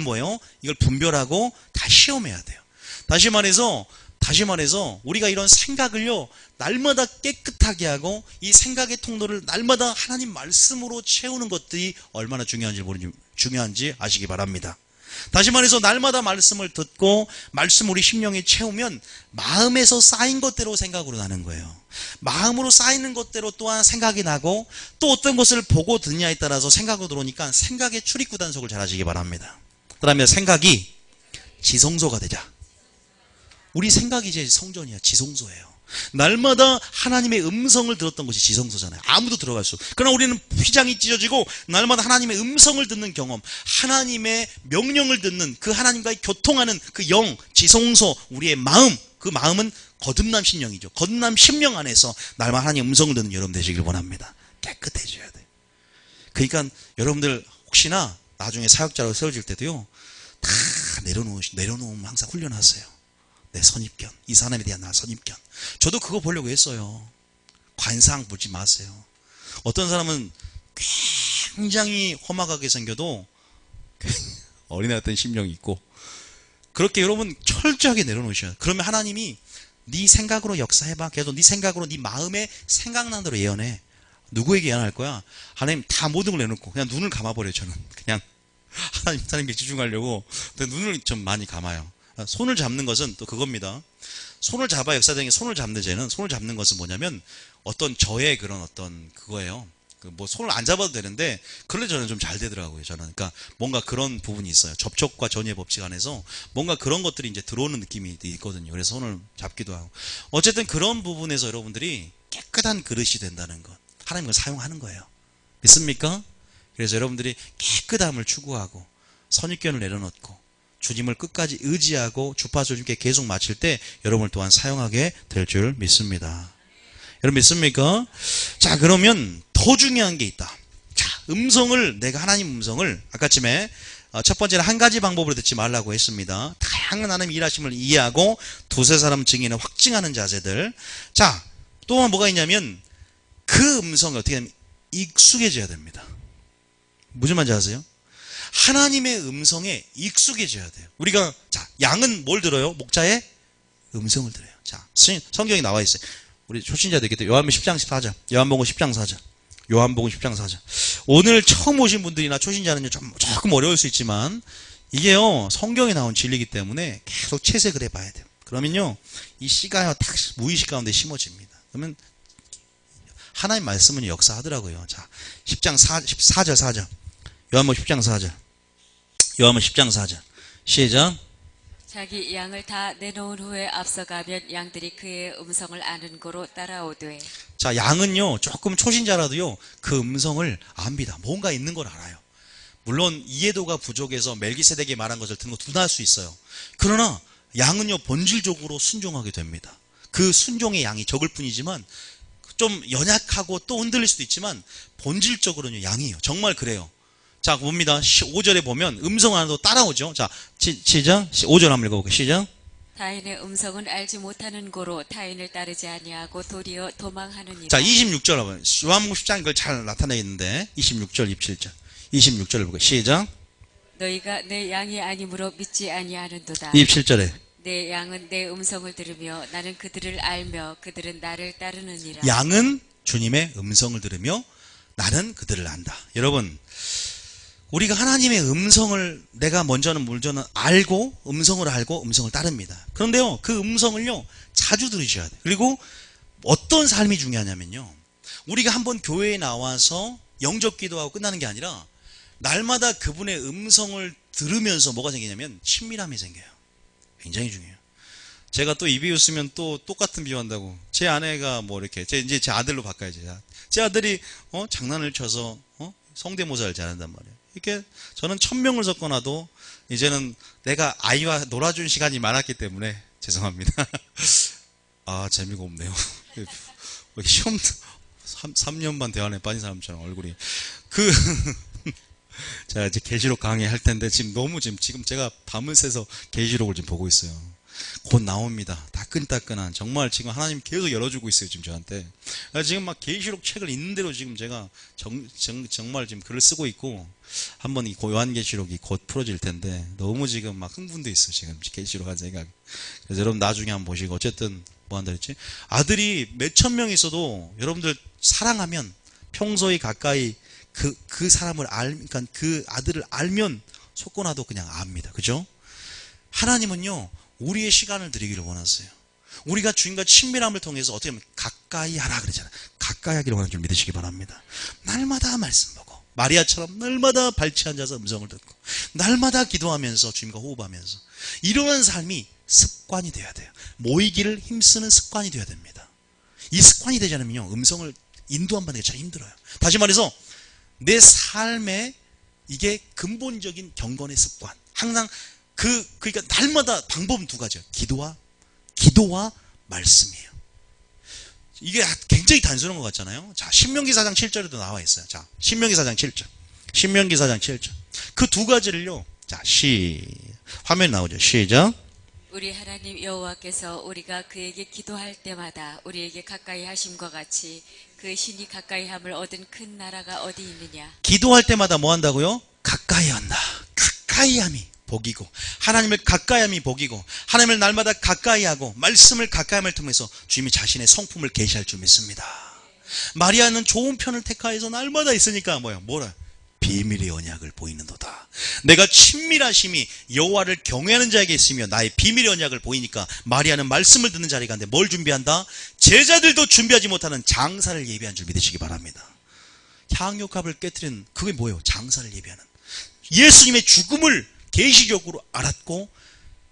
이걸 분별하고 다 시험해야 돼요. 다시 말해서 우리가 이런 생각을요 날마다 깨끗하게 하고 이 생각의 통로를 날마다 하나님 말씀으로 채우는 것들이 얼마나 중요한지 아시기 바랍니다. 다시 말해서 날마다 말씀을 듣고 말씀 우리 심령에 채우면 마음에서 쌓인 것대로 생각으로 나는 거예요. 마음으로 쌓이는 것대로 또한 생각이 나고 또 어떤 것을 보고 듣냐에 따라서 생각으로 들어오니까 생각의 출입구 단속을 잘 하시기 바랍니다. 그다음에 생각이 지성소가 되자. 우리 생각이 이제 성전이야. 지성소예요. 날마다 하나님의 음성을 들었던 것이 지성소잖아요. 아무도 들어갈 수. 그러나 우리는 휘장이 찢어지고 날마다 하나님의 음성을 듣는 경험, 하나님의 명령을 듣는 그 하나님과의 교통하는 그 영, 지성소, 우리의 마음, 그 마음은 거듭남 심령이죠. 거듭남 심령 안에서 날마다 하나님의 음성을 듣는 여러분 되시길 원합니다. 깨끗해져야 돼요. 그러니까 여러분들 혹시나 나중에 사역자로 세워질 때도요 다 내려놓으면 항상 훈련하세요. 내 선입견, 이 사람에 대한 나 선입견. 저도 그거 보려고 했어요. 관상 보지 마세요. 어떤 사람은 굉장히 험악하게 생겨도 어린애 같은 심령이 있고 그렇게 여러분 철저하게 내려놓으셔야. 그러면 하나님이 네 생각으로 역사해봐. 계속 네 생각으로 네 마음에 생각나는 대로 예언해. 누구에게 예언할 거야? 하나님 다 모든 걸 내놓고 그냥 눈을 감아버려요. 저는 그냥 하나님께 집중하려고 눈을 좀 많이 감아요. 손을 잡는 것은 또 그겁니다. 손을 잡아 역사적인 손을 잡는 죄는 손을 잡는 것은 뭐냐면 어떤 저의 그런 어떤 그거예요. 뭐 손을 안 잡아도 되는데 그런데 저는 좀 잘 되더라고요. 저는 그러니까 뭔가 그런 부분이 있어요. 접촉과 전이의 법칙 안에서 뭔가 그런 것들이 이제 들어오는 느낌이 있거든요. 그래서 손을 잡기도 하고 어쨌든 그런 부분에서 여러분들이 깨끗한 그릇이 된다는 것, 하나님 그걸 사용하는 거예요. 믿습니까? 그래서 여러분들이 깨끗함을 추구하고 선입견을 내려놓고 주님을 끝까지 의지하고 주파수 주님께 계속 마칠 때 여러분을 또한 사용하게 될 줄 믿습니다. 여러분 믿습니까? 자, 그러면 더 중요한 게 있다. 자, 음성을, 내가 하나님 음성을 아까쯤에 첫 번째는 한 가지 방법으로 듣지 말라고 했습니다. 다양한 하나님 일하심을 이해하고 두세 사람 증인을 확증하는 자세들. 자, 또 뭐가 있냐면 그 음성이 어떻게 하면 익숙해져야 됩니다. 무슨 말인지 아세요? 하나님의 음성에 익숙해져야 돼요. 우리가 자, 양은 뭘 들어요? 목자의 음성을 들어요. 자, 성경에 나와 있어요. 우리 초신자들에게 요한복음 10장 14절, 요한복음 10장 4절, 요한복음 10장 4절. 오늘 처음 오신 분들이나 초신자는 조금 어려울 수 있지만 이게요 성경에 나온 진리이기 때문에 계속 채색을 해봐야 돼요. 그러면요 이 씨가요 딱 무의식 가운데 심어집니다. 그러면 하나님 말씀은 역사하더라고요. 자, 10장 14절 4절, 요한복음 10장 4절, 요한복음 10장 4절, 시작. 자기 양을 다 내놓은 후에 앞서가면 양들이 그의 음성을 아는 고로 따라오되. 자, 양은요 조금 초신자라도요 그 음성을 압니다. 뭔가 있는 걸 알아요. 물론 이해도가 부족해서 멜기세덱이 말한 것을 듣는 거 둔할 수 있어요. 그러나 양은요 본질적으로 순종하게 됩니다. 그 순종의 양이 적을 뿐이지만 좀 연약하고 또 흔들릴 수도 있지만 본질적으로는 양이에요. 정말 그래요. 자, 봅니다. 5절에 보면 음성 하나도 따라오죠. 자, 시작. 5절 한번 읽어볼게요. 시작. 타인의 음성은 알지 못하는 고로 타인을 따르지 아니하고 도리어 도망하느니라. 자, 26절 한번. 요한복음 10장 이걸 잘 나타내겠는데 26절, 27절. 26절을 보고 시작. 너희가 내 양이 아니므로 믿지 아니하는도다. 27절에 내 양은 내 음성을 들으며 나는 그들을 알며 그들은 나를 따르느니라. 양은 주님의 음성을 들으며 나는 그들을 안다. 여러분, 우리가 하나님의 음성을 내가 먼저는 알고 음성을 알고 음성을 따릅니다. 그런데요 그 음성을요 자주 들으셔야 돼요. 그리고 어떤 삶이 중요하냐면요 우리가 한번 교회에 나와서 영접 기도하고 끝나는 게 아니라 날마다 그분의 음성을 들으면서 뭐가 생기냐면 친밀함이 생겨요. 굉장히 중요해요. 제가 또 이 비유 쓰면 또 똑같은 비유 한다고. 제 아내가 뭐 이렇게 이제 제 아들로 바꿔야지. 제 아들이 장난을 쳐서 성대모사를 잘한단 말이에요. 이렇게 저는 1000명을 섞어놔도 이제는 내가 아이와 놀아준 시간이 많았기 때문에 죄송합니다. 아, 재미가 없네요. 시험 3년 반 대안에 빠진 사람처럼 얼굴이 제가 이제 계시록 강의할 텐데 지금 너무 지금 제가 밤을 새서 계시록을 지금 보고 있어요. 곧 나옵니다. 따끈따끈한 정말 지금 하나님 계속 열어주고 있어요. 지금 저한테 지금 막 계시록 책을 읽는 대로 지금 제가 정말 지금 글을 쓰고 있고 한번 이 요한계시록이 곧 풀어질 텐데 너무 지금 막 흥분돼 있어요. 지금 계시록 한 생각. 그래서 여러분 나중에 한번 보시고 어쨌든 뭐 한다 했지? 아들이 몇천 명 있어도 여러분들 사랑하면 평소에 가까이 그 사람을 그러니까 그 아들을 알면 속고나도 그냥 압니다. 그죠? 하나님은요 우리의 시간을 드리기를 원하세요. 우리가 주님과 친밀함을 통해서 어떻게 하면 가까이 하라 그러잖아요. 가까이 하기를 원하는 줄 믿으시기 바랍니다. 날마다 말씀 보고 마리아처럼 날마다 발치 앉아서 음성을 듣고 날마다 기도하면서 주님과 호흡하면서 이러한 삶이 습관이 되어야 돼요. 모이기를 힘쓰는 습관이 되어야 됩니다. 이 습관이 되지 않으면요 음성을 인도 안 받는 게 참 힘들어요. 다시 말해서 내 삶에 이게 근본적인 경건의 습관. 항상 그러니까 날마다 방법은 두 가지예요. 기도와 말씀이에요. 이게 굉장히 단순한 것 같잖아요. 자, 신명기 4장 7절에도 나와 있어요. 자, 신명기 4장 7절. 신명기 4장 7절. 그 두 가지를요. 자, 화면 나오죠. 시작. 우리 하나님 여호와께서 우리가 그에게 기도할 때마다 우리에게 가까이 하심과 같이 그 신이 가까이 함을 얻은 큰 나라가 어디 있느냐. 기도할 때마다 뭐 한다고요? 가까이 한다. 가까이 함이 복이고 하나님을 가까이 함이 복이고 하나님을 날마다 가까이 하고 말씀을 가까이 함을 통해서 주님이 자신의 성품을 계시할 줄 믿습니다. 마리아는 좋은 편을 택하여서 날마다 있으니까 뭐라? 비밀의 언약을 보이는도다. 내가 친밀하심이 여호와를 경외하는 자에게 있으며 나의 비밀의 언약을 보이니까 마리아는 말씀을 듣는 자리에 갔는데 뭘 준비한다? 제자들도 준비하지 못하는 장사를 예비한 줄 믿으시기 바랍니다. 향유값을 깨뜨리는 그게 뭐예요? 장사를 예비하는. 예수님의 죽음을 계시적으로 알았고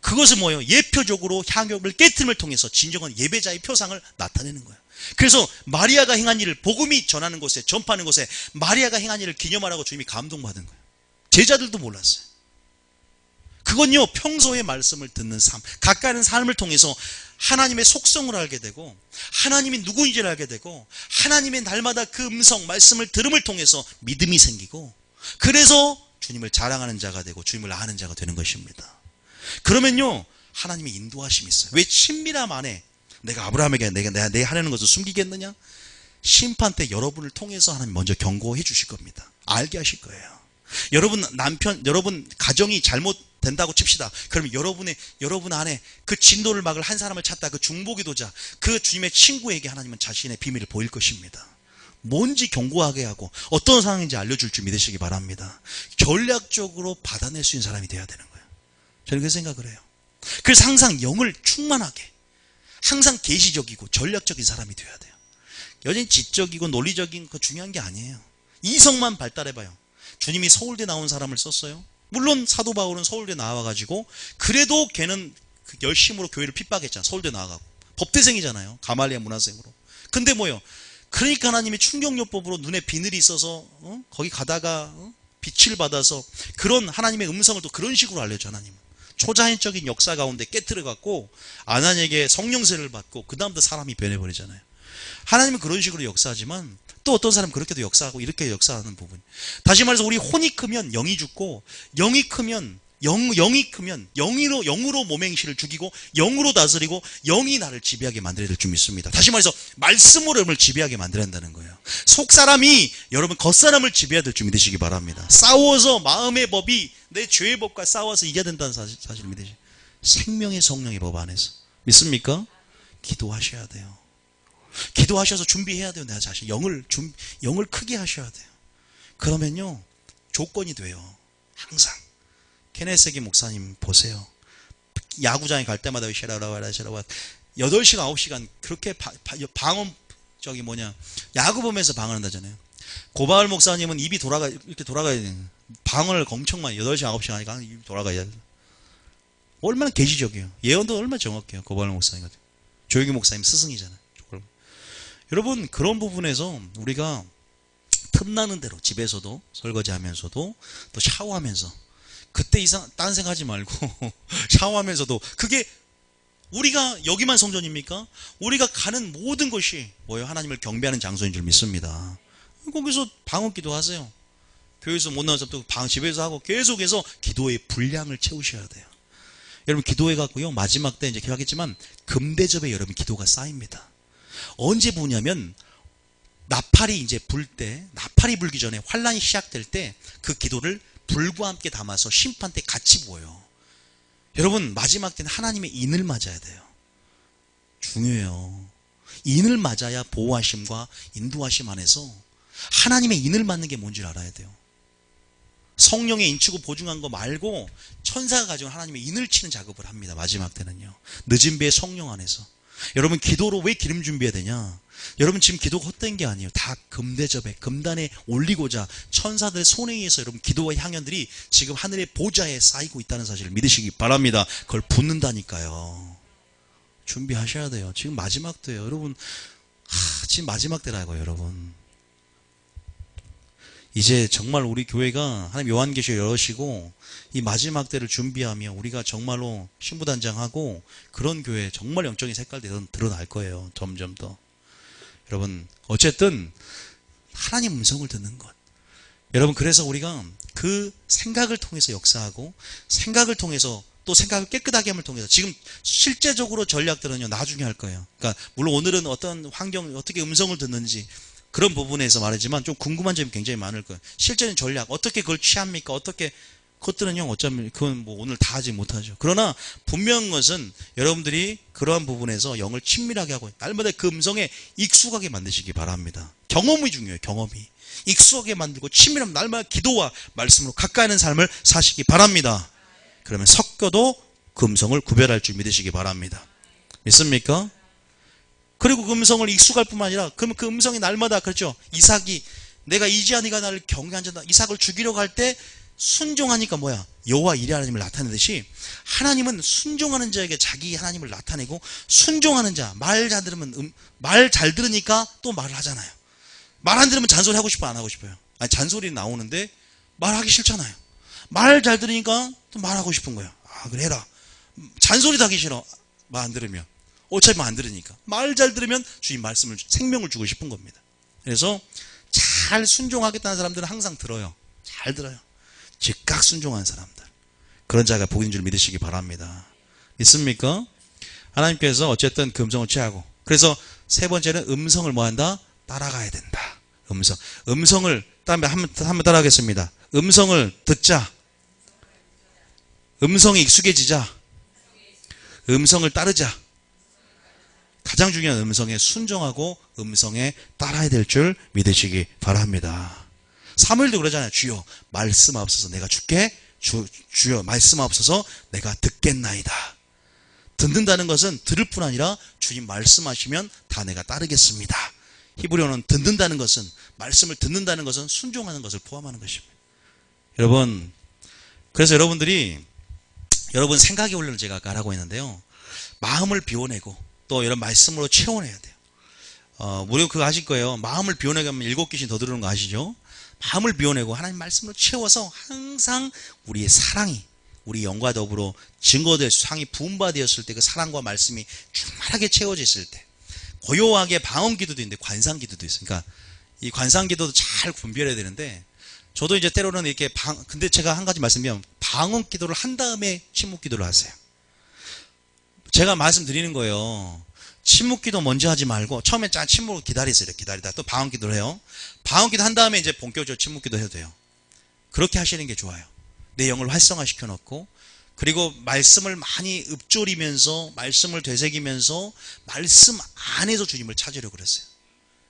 그것은 뭐예요? 예표적으로 향유값을 깨뜨림을 통해서 진정한 예배자의 표상을 나타내는 거예요. 그래서 마리아가 행한 일을 복음이 전하는 곳에 전파하는 곳에 마리아가 행한 일을 기념하라고 주님이 감동받은 거예요. 제자들도 몰랐어요. 그건요 평소의 말씀을 듣는 삶, 가까이 하는 삶을 통해서 하나님의 속성을 알게 되고 하나님이 누구인지를 알게 되고 하나님의 날마다 그 음성 말씀을 들음을 통해서 믿음이 생기고 그래서 주님을 자랑하는 자가 되고 주님을 아는 자가 되는 것입니다. 그러면요 하나님의 인도하심이 있어요. 왜 친밀함 안에 내가 아브라함에게 내가 하려는 것을 숨기겠느냐? 심판 때 여러분을 통해서 하나님 먼저 경고해 주실 겁니다. 알게 하실 거예요. 여러분 가정이 잘못된다고 칩시다. 그러면 여러분 안에 그 진도를 막을 한 사람을 찾다 그 중보기도자, 그 주님의 친구에게 하나님은 자신의 비밀을 보일 것입니다. 뭔지 경고하게 하고 어떤 상황인지 알려줄 줄 믿으시기 바랍니다. 전략적으로 받아낼 수 있는 사람이 돼야 되는 거예요. 저는 그렇게 생각을 해요. 그래서 항상 영을 충만하게 항상 계시적이고 전략적인 사람이 돼야 돼요. 여전히 지적이고 논리적인 거 중요한 게 아니에요. 이성만 발달해봐요. 주님이 서울대 나온 사람을 썼어요. 물론 사도 바울은 서울대 나와가지고 그래도 걔는 열심으로 교회를 핍박했잖아. 서울대 나와가고 법대생이잖아요. 가말리아 문화생으로. 근데 뭐요? 그러니까 하나님이 충격요법으로 눈에 비늘이 있어서 거기 가다가 빛을 받아서 그런 하나님의 음성을 또 그런 식으로 알려줘. 하나님은 초자연적인 역사 가운데 깨트려갖고 아나니에게 성령세를 받고 그 다음부터 사람이 변해버리잖아요. 하나님은 그런 식으로 역사하지만 또 어떤 사람은 그렇게도 역사하고 이렇게 역사하는 부분. 다시 말해서 우리 혼이 크면 영이 죽고 영이 크면 영으로 몸행실을 죽이고 영으로 다스리고 영이 나를 지배하게 만들어야 될 줄 믿습니다. 다시 말해서 말씀으로 여러분을 지배하게 만들어야 한다는 거예요. 속사람이 여러분 겉사람을 지배해야 될 줄 믿으시기 바랍니다. 싸워서 마음의 법이 내 죄의 법과 싸워서 이겨야 된다는 사실을 믿으시기. 생명의 성령의 법 안에서 믿습니까? 기도하셔야 돼요. 기도하셔서 준비해야 돼요. 내 자신 영을 크게 하셔야 돼요. 그러면요 조건이 돼요. 항상 케네세기 목사님 보세요. 야구장에 갈 때마다 8시간 9시간 그렇게 방언 야구 보면서 방언한다잖아요. 고바을 목사님은 입이 이렇게 돌아가야 돼요. 방언을 엄청 많이 8시간 9시간 하니까 입이 돌아가야 돼요. 얼마나 계시적이에요. 예언도 얼마나 정확해요. 고바을 목사님 같은. 조용기 목사님 스승이잖아요. 여러분 그런 부분에서 우리가 틈나는 대로 집에서도 설거지하면서도 또 샤워하면서 그때 딴 생각하지 말고 샤워하면서도 그게 우리가 여기만 성전입니까? 우리가 가는 모든 것이 뭐예요? 하나님을 경배하는 장소인 줄 믿습니다. 거기서 방언기도 하세요. 교회에서 못 나와서 또 집에서 하고 계속해서 기도의 분량을 채우셔야 돼요. 여러분 기도해 갖고요 마지막 때 이제 하겠지만 금대접에 여러분 기도가 쌓입니다. 언제 부냐면 나팔이 이제 나팔이 불기 전에 환란이 시작될 때 그 기도를 불과 함께 담아서 심판 때 같이 부어요. 여러분 마지막 때는 하나님의 인을 맞아야 돼요. 중요해요. 인을 맞아야 보호하심과 인도하심 안에서 하나님의 인을 맞는 게 뭔지 알아야 돼요. 성령의 인치고 보증한 거 말고 천사가 가지고 하나님의 인을 치는 작업을 합니다. 마지막 때는요. 늦은 배의 성령 안에서. 여러분 기도로 왜 기름 준비해야 되냐? 여러분 지금 기도가 헛된 게 아니에요. 다 금대접에 금단에 올리고자 천사들의 손에 의해서 여러분 기도와 향연들이 지금 하늘의 보좌에 쌓이고 있다는 사실을 믿으시기 바랍니다. 그걸 붓는다니까요. 준비하셔야 돼요. 지금 마지막 때예요. 여러분 지금 마지막 때라고요. 여러분 이제 정말 우리 교회가 하나님 요한계시를 열으시고 이 마지막 때를 준비하며 우리가 정말로 신부단장하고 그런 교회 정말 영적인 색깔들이 드러날 거예요. 점점 더. 여러분 어쨌든 하나님 음성을 듣는 것. 여러분 그래서 우리가 그 생각을 통해서 역사하고 생각을 통해서 또 생각을 깨끗하게 함을 통해서 지금 실제적으로 전략들은요 나중에 할 거예요. 그러니까 물론 오늘은 어떤 환경 어떻게 음성을 듣는지 그런 부분에서 말이지만 좀 궁금한 점이 굉장히 많을 거예요. 실제는 전략 어떻게 그걸 취합니까? 어떻게 그것들은요 어쩌면 그건 뭐 오늘 다 하지 못하죠. 그러나 분명한 것은 여러분들이 그러한 부분에서 영을 친밀하게 하고 날마다 그 음성에 익숙하게 만드시기 바랍니다. 경험이 중요해요. 경험이 익숙하게 만들고 친밀하면 날마다 기도와 말씀으로 가까이 하는 삶을 사시기 바랍니다. 그러면 섞여도 그 음성을 구별할 줄 믿으시기 바랍니다. 믿습니까? 그리고 그 음성을 익숙할 뿐만 아니라 그러면 그 음성이 날마다 그렇죠. 이삭이 내가 이지하니가 나를 경외한 자다. 이삭을 죽이려고 할 때 순종하니까 뭐야? 여호와 이레 하나님을 나타내듯이 하나님은 순종하는 자에게 자기 하나님을 나타내고, 순종하는 자, 말 잘 들으면 말 잘 들으니까 또 말을 하잖아요. 말 안 들으면 잔소리 하고 싶어, 안 하고 싶어요? 아니, 잔소리 나오는데 말하기 싫잖아요. 말 잘 들으니까 또 말하고 싶은 거예요. 아, 그래 해라. 잔소리도 하기 싫어. 말 안 들으면. 어차피 말 안 들으니까. 말 잘 들으면 주님 말씀을, 생명을 주고 싶은 겁니다. 그래서 잘 순종하겠다는 사람들은 항상 들어요. 잘 들어요. 즉각 순종하는 사람들. 그런 자가 복인 줄 믿으시기 바랍니다. 믿습니까? 하나님께서 어쨌든 그 음성을 취하고, 그래서 세 번째는 음성을 뭐한다? 따라가야 된다. 음성을 한번 따라하겠습니다. 음성을 듣자. 음성에 익숙해지자. 음성을 따르자. 가장 중요한 음성에 순종하고 음성에 따라야 될 줄 믿으시기 바랍니다. 사무엘도 그러잖아요. 주여 말씀하옵소서 내가 죽게, 주여 말씀하옵소서 내가 듣겠나이다. 듣는다는 것은 들을 뿐 아니라 주님 말씀하시면 다 내가 따르겠습니다. 히브리어는 듣는다는 것은, 말씀을 듣는다는 것은 순종하는 것을 포함하는 것입니다. 여러분, 그래서 여러분 생각의 훈련을 제가 아까 하라고 했는데요. 마음을 비워내고 또 이런 말씀으로 채워내야 돼요. 우리 그거 아실 거예요. 마음을 비워내게 하면 7귀신 더 들어오는 거 아시죠? 마음을 비워내고 하나님 말씀으로 채워서 항상 우리의 사랑이, 우리 영과 더불어 증거될 상이 부음받았을 때 그 사랑과 말씀이 충만하게 채워져 있을 때, 고요하게 방언 기도도 있는데 관상 기도도 있어요. 그러니까 이 관상 기도도 잘 분별해야 되는데, 저도 이제 때로는 이렇게 근데 제가 한 가지 말씀드리면, 방언 기도를 한 다음에 침묵 기도를 하세요. 제가 말씀드리는 거예요. 침묵 기도 먼저 하지 말고 처음에 침묵을 기다리세요. 기다리다 또 방언 기도를 해요. 방언 기도 한 다음에 이제 본격적으로 침묵 기도 해도 돼요. 그렇게 하시는 게 좋아요. 내 영을 활성화 시켜 놓고, 그리고 말씀을 많이 읊조리면서, 말씀을 되새기면서 말씀 안에서 주님을 찾으려고 그랬어요.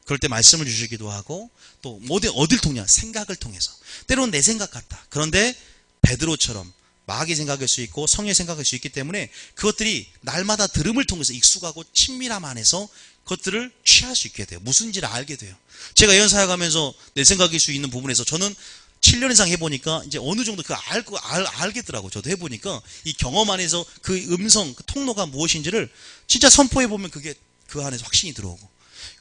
그럴 때 말씀을 주시기도 하고, 또 어딜 통냐? 생각을 통해서. 때로는 내 생각 같다. 그런데 베드로처럼 마귀 생각일 수 있고 성의 생각일 수 있기 때문에 그것들이 날마다 들음을 통해서 익숙하고 친밀함 안에서 그것들을 취할 수 있게 돼요. 무슨지를 알게 돼요. 제가 예언 사역하면서 내 생각일 수 있는 부분에서 저는 7년 이상 해보니까 이제 어느 정도 알겠더라고요. 저도 해보니까 이 경험 안에서 그 음성, 그 통로가 무엇인지를 진짜 선포해보면 그게 그 안에서 확신이 들어오고,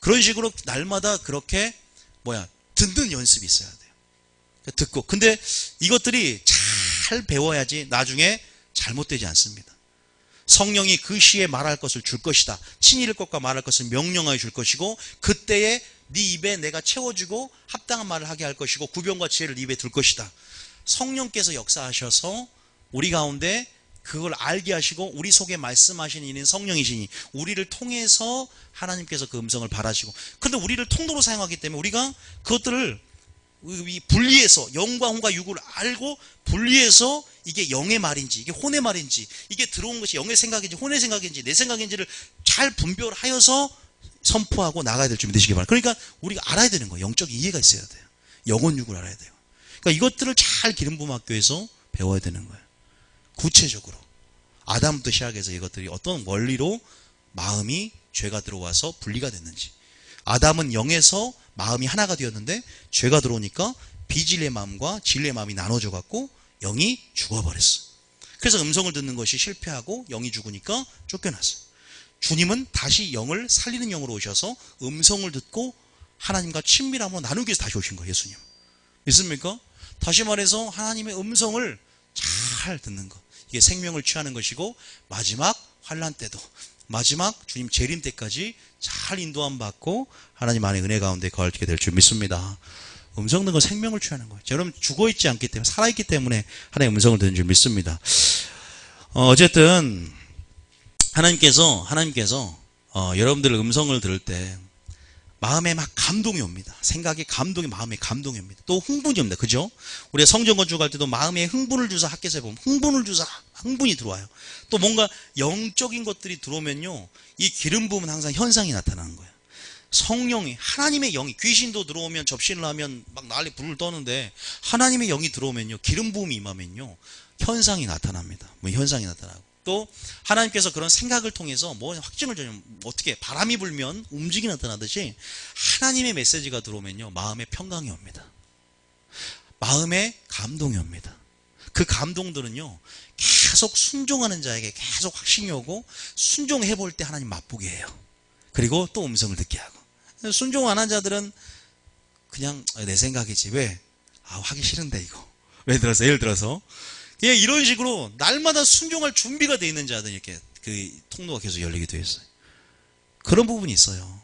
그런 식으로 날마다 그렇게 듣는 연습이 있어야 돼요. 듣고. 근데 이것들이 잘 배워야지 나중에 잘못되지 않습니다. 성령이 그 시에 말할 것을 줄 것이다. 친히 것과 말할 것을 명령하여 줄 것이고, 그때에 네 입에 내가 채워주고 합당한 말을 하게 할 것이고, 구변과 지혜를 네 입에 둘 것이다. 성령께서 역사하셔서 우리 가운데 그걸 알게 하시고, 우리 속에 말씀하시는 이는 성령이시니 우리를 통해서 하나님께서 그 음성을 발하시고, 근데 우리를 통로로 사용하기 때문에 우리가 그것들을 분리해서 영과 혼과 육을 알고 분리해서 이게 영의 말인지 이게 혼의 말인지, 이게 들어온 것이 영의 생각인지 혼의 생각인지 내 생각인지를 잘 분별하여서 선포하고 나가야 될 줄 믿으시기 바랍니다. 그러니까 우리가 알아야 되는 거예요. 영적 이해가 있어야 돼요. 영혼 육을 알아야 돼요. 그러니까 이것들을 잘 기름부음 학교에서 배워야 되는 거예요. 구체적으로 아담부터 시작해서 이것들이 어떤 원리로 마음이 죄가 들어와서 분리가 됐는지, 아담은 영에서 마음이 하나가 되었는데 죄가 들어오니까 비진리의 마음과 진리의 마음이 나눠져 갖고 영이 죽어버렸어. 그래서 음성을 듣는 것이 실패하고 영이 죽으니까 쫓겨났어요. 주님은 다시 영을 살리는 영으로 오셔서 음성을 듣고 하나님과 친밀함으로 나누기 위해서 다시 오신 거예요. 예수님. 믿습니까? 다시 말해서 하나님의 음성을 잘 듣는 것, 이게 생명을 취하는 것이고, 마지막 환난 때도, 마지막 주님 재림 때까지 잘 인도함 받고 하나님 안의 은혜 가운데 거하게 될 줄 믿습니다. 음성 듣는 건 생명을 취하는 거예요. 여러분 죽어있지 않기 때문에, 살아있기 때문에 하나님의 음성을 듣는 줄 믿습니다. 어쨌든 하나님께서 여러분들 음성을 들을 때 마음에 막 감동이 옵니다. 생각에 감동이, 마음에 감동이 옵니다. 또 흥분이 옵니다. 그죠? 우리가 성전 건축할 때도 마음에 흥분을 주사, 학교에서 보면 흥분을 주사, 흥분이 들어와요. 또 뭔가 영적인 것들이 들어오면요, 이 기름 부음은 항상 현상이 나타나는 거예요. 성령이, 하나님의 영이, 귀신도 들어오면 접신을 하면 막 난리 불을 떠는데, 하나님의 영이 들어오면요, 기름 부음이 임하면요, 현상이 나타납니다. 뭐 현상이 나타나고. 또 하나님께서 그런 생각을 통해서 뭐 확증을 주면 어떻게 바람이 불면 움직이 나타나듯이 하나님의 메시지가 들어오면요 마음에 평강이 옵니다. 마음에 감동이 옵니다. 그 감동들은요 계속 순종하는 자에게 계속 확신이 오고 순종해 볼 때 하나님 맛보게 해요. 그리고 또 음성을 듣게 하고. 순종 안 한 자들은 그냥 내 생각이지 왜? 하기 싫은데 이거. 예를 들어서 그냥 이런 식으로 날마다 순종할 준비가 돼 있는 자들 이렇게 그 통로가 계속 열리게 되어 있어요. 그런 부분이 있어요.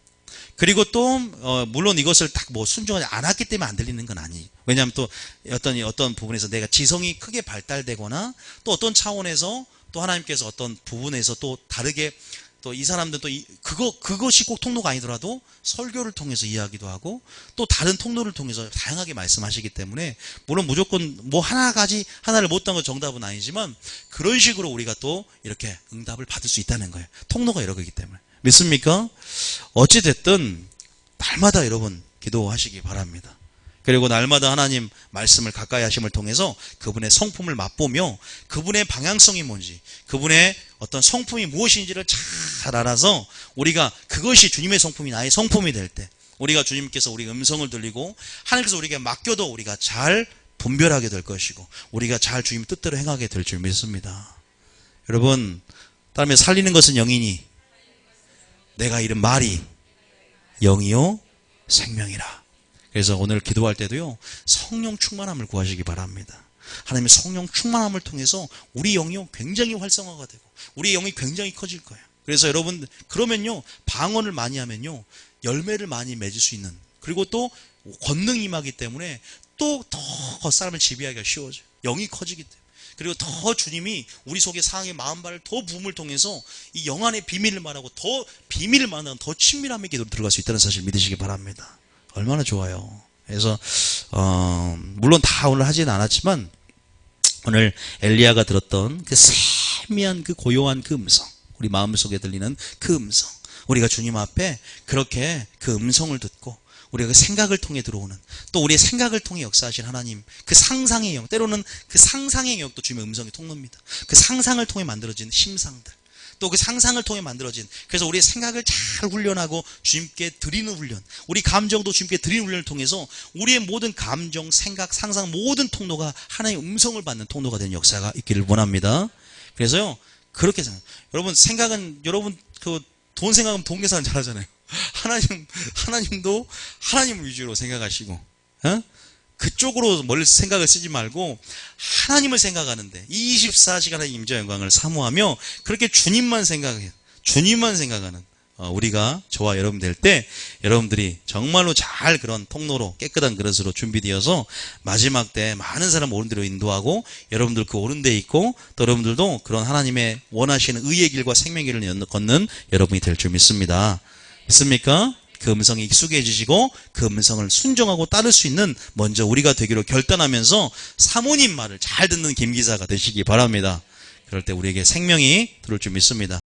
그리고 또 물론 이것을 딱 뭐 순종하지 않았기 때문에 안 들리는 건 아니. 왜냐하면 또 어떤 부분에서 내가 지성이 크게 발달되거나 또 어떤 차원에서 또 하나님께서 어떤 부분에서 또 다르게 또 이 사람들 또 그것이 꼭 통로가 아니더라도 설교를 통해서 이야기도 하고 또 다른 통로를 통해서 다양하게 말씀하시기 때문에 물론 무조건 뭐 하나를 못 딴 건 정답은 아니지만 그런 식으로 우리가 또 이렇게 응답을 받을 수 있다는 거예요. 통로가 여러 개이기 때문에. 믿습니까? 어찌됐든 날마다 여러분 기도하시기 바랍니다. 그리고 날마다 하나님 말씀을 가까이 하심을 통해서 그분의 성품을 맛보며 그분의 방향성이 뭔지 그분의 어떤 성품이 무엇인지를 잘 알아서 우리가 그것이 주님의 성품이 나의 성품이 될 때 우리가 주님께서 우리 음성을 들리고 하나님께서 우리에게 맡겨도 우리가 잘 분별하게 될 것이고 우리가 잘 주님 뜻대로 행하게 될 줄 믿습니다. 여러분 다음에 살리는 것은 영이니 내가 잃은 말이 영이요 생명이라. 그래서 오늘 기도할 때도요 성령 충만함을 구하시기 바랍니다. 하나님의 성령 충만함을 통해서 우리 영이 굉장히 활성화가 되고 우리 영이 굉장히 커질 거예요. 그래서 여러분 그러면요 방언을 많이 하면요 열매를 많이 맺을 수 있는 그리고 또 권능이 임하기 때문에 또 더 겉사람을 지배하기가 쉬워져요. 영이 커지기 때문에. 그리고 더 주님이 우리 속에 상의 마음발을 더 부음을 통해서 이 영 안의 비밀을 말하고 더 비밀을 말하는 더 친밀함의 기도로 들어갈 수 있다는 사실을 믿으시기 바랍니다. 얼마나 좋아요. 그래서 물론 다 오늘 하지는 않았지만 오늘 엘리야가 들었던 그 세미한 그 고요한 그 음성 우리 마음속에 들리는 그 음성 우리가 주님 앞에 그렇게 그 음성을 듣고 우리가 그 생각을 통해 들어오는 또 우리의 생각을 통해 역사하신 하나님 그 상상의 영 때로는 그 상상의 영역도 주님의 음성의 통로입니다. 그 상상을 통해 만들어진 심상들 또 그 상상을 통해 만들어진 그래서 우리의 생각을 잘 훈련하고 주님께 드리는 훈련 우리 감정도 주님께 드리는 훈련을 통해서 우리의 모든 감정, 생각, 상상 모든 통로가 하나님의 음성을 받는 통로가 되는 역사가 있기를 원합니다. 그래서요 그렇게 생각 여러분 생각은 여러분 그 돈 생각하면 돈 계산 잘하잖아요. 하나님도 하나님 위주로 생각하시고 그쪽으로 멀리 생각을 쓰지 말고 하나님을 생각하는데 24시간의 임재 영광을 사모하며 그렇게 주님만 생각하는 우리가 저와 여러분 될 때 여러분들이 정말로 잘 그런 통로로 깨끗한 그릇으로 준비되어서 마지막 때 많은 사람 옳은 데로 인도하고 여러분들 그 옳은 데 있고 또 여러분들도 그런 하나님의 원하시는 의의 길과 생명의 길을 걷는 여러분이 될 줄 믿습니다. 믿습니까? 그 음성에 익숙해지시고 그 음성을 순종하고 따를 수 있는 먼저 우리가 되기로 결단하면서 사모님 말을 잘 듣는 김기사가 되시기 바랍니다. 그럴 때 우리에게 생명이 들어올 줄 믿습니다.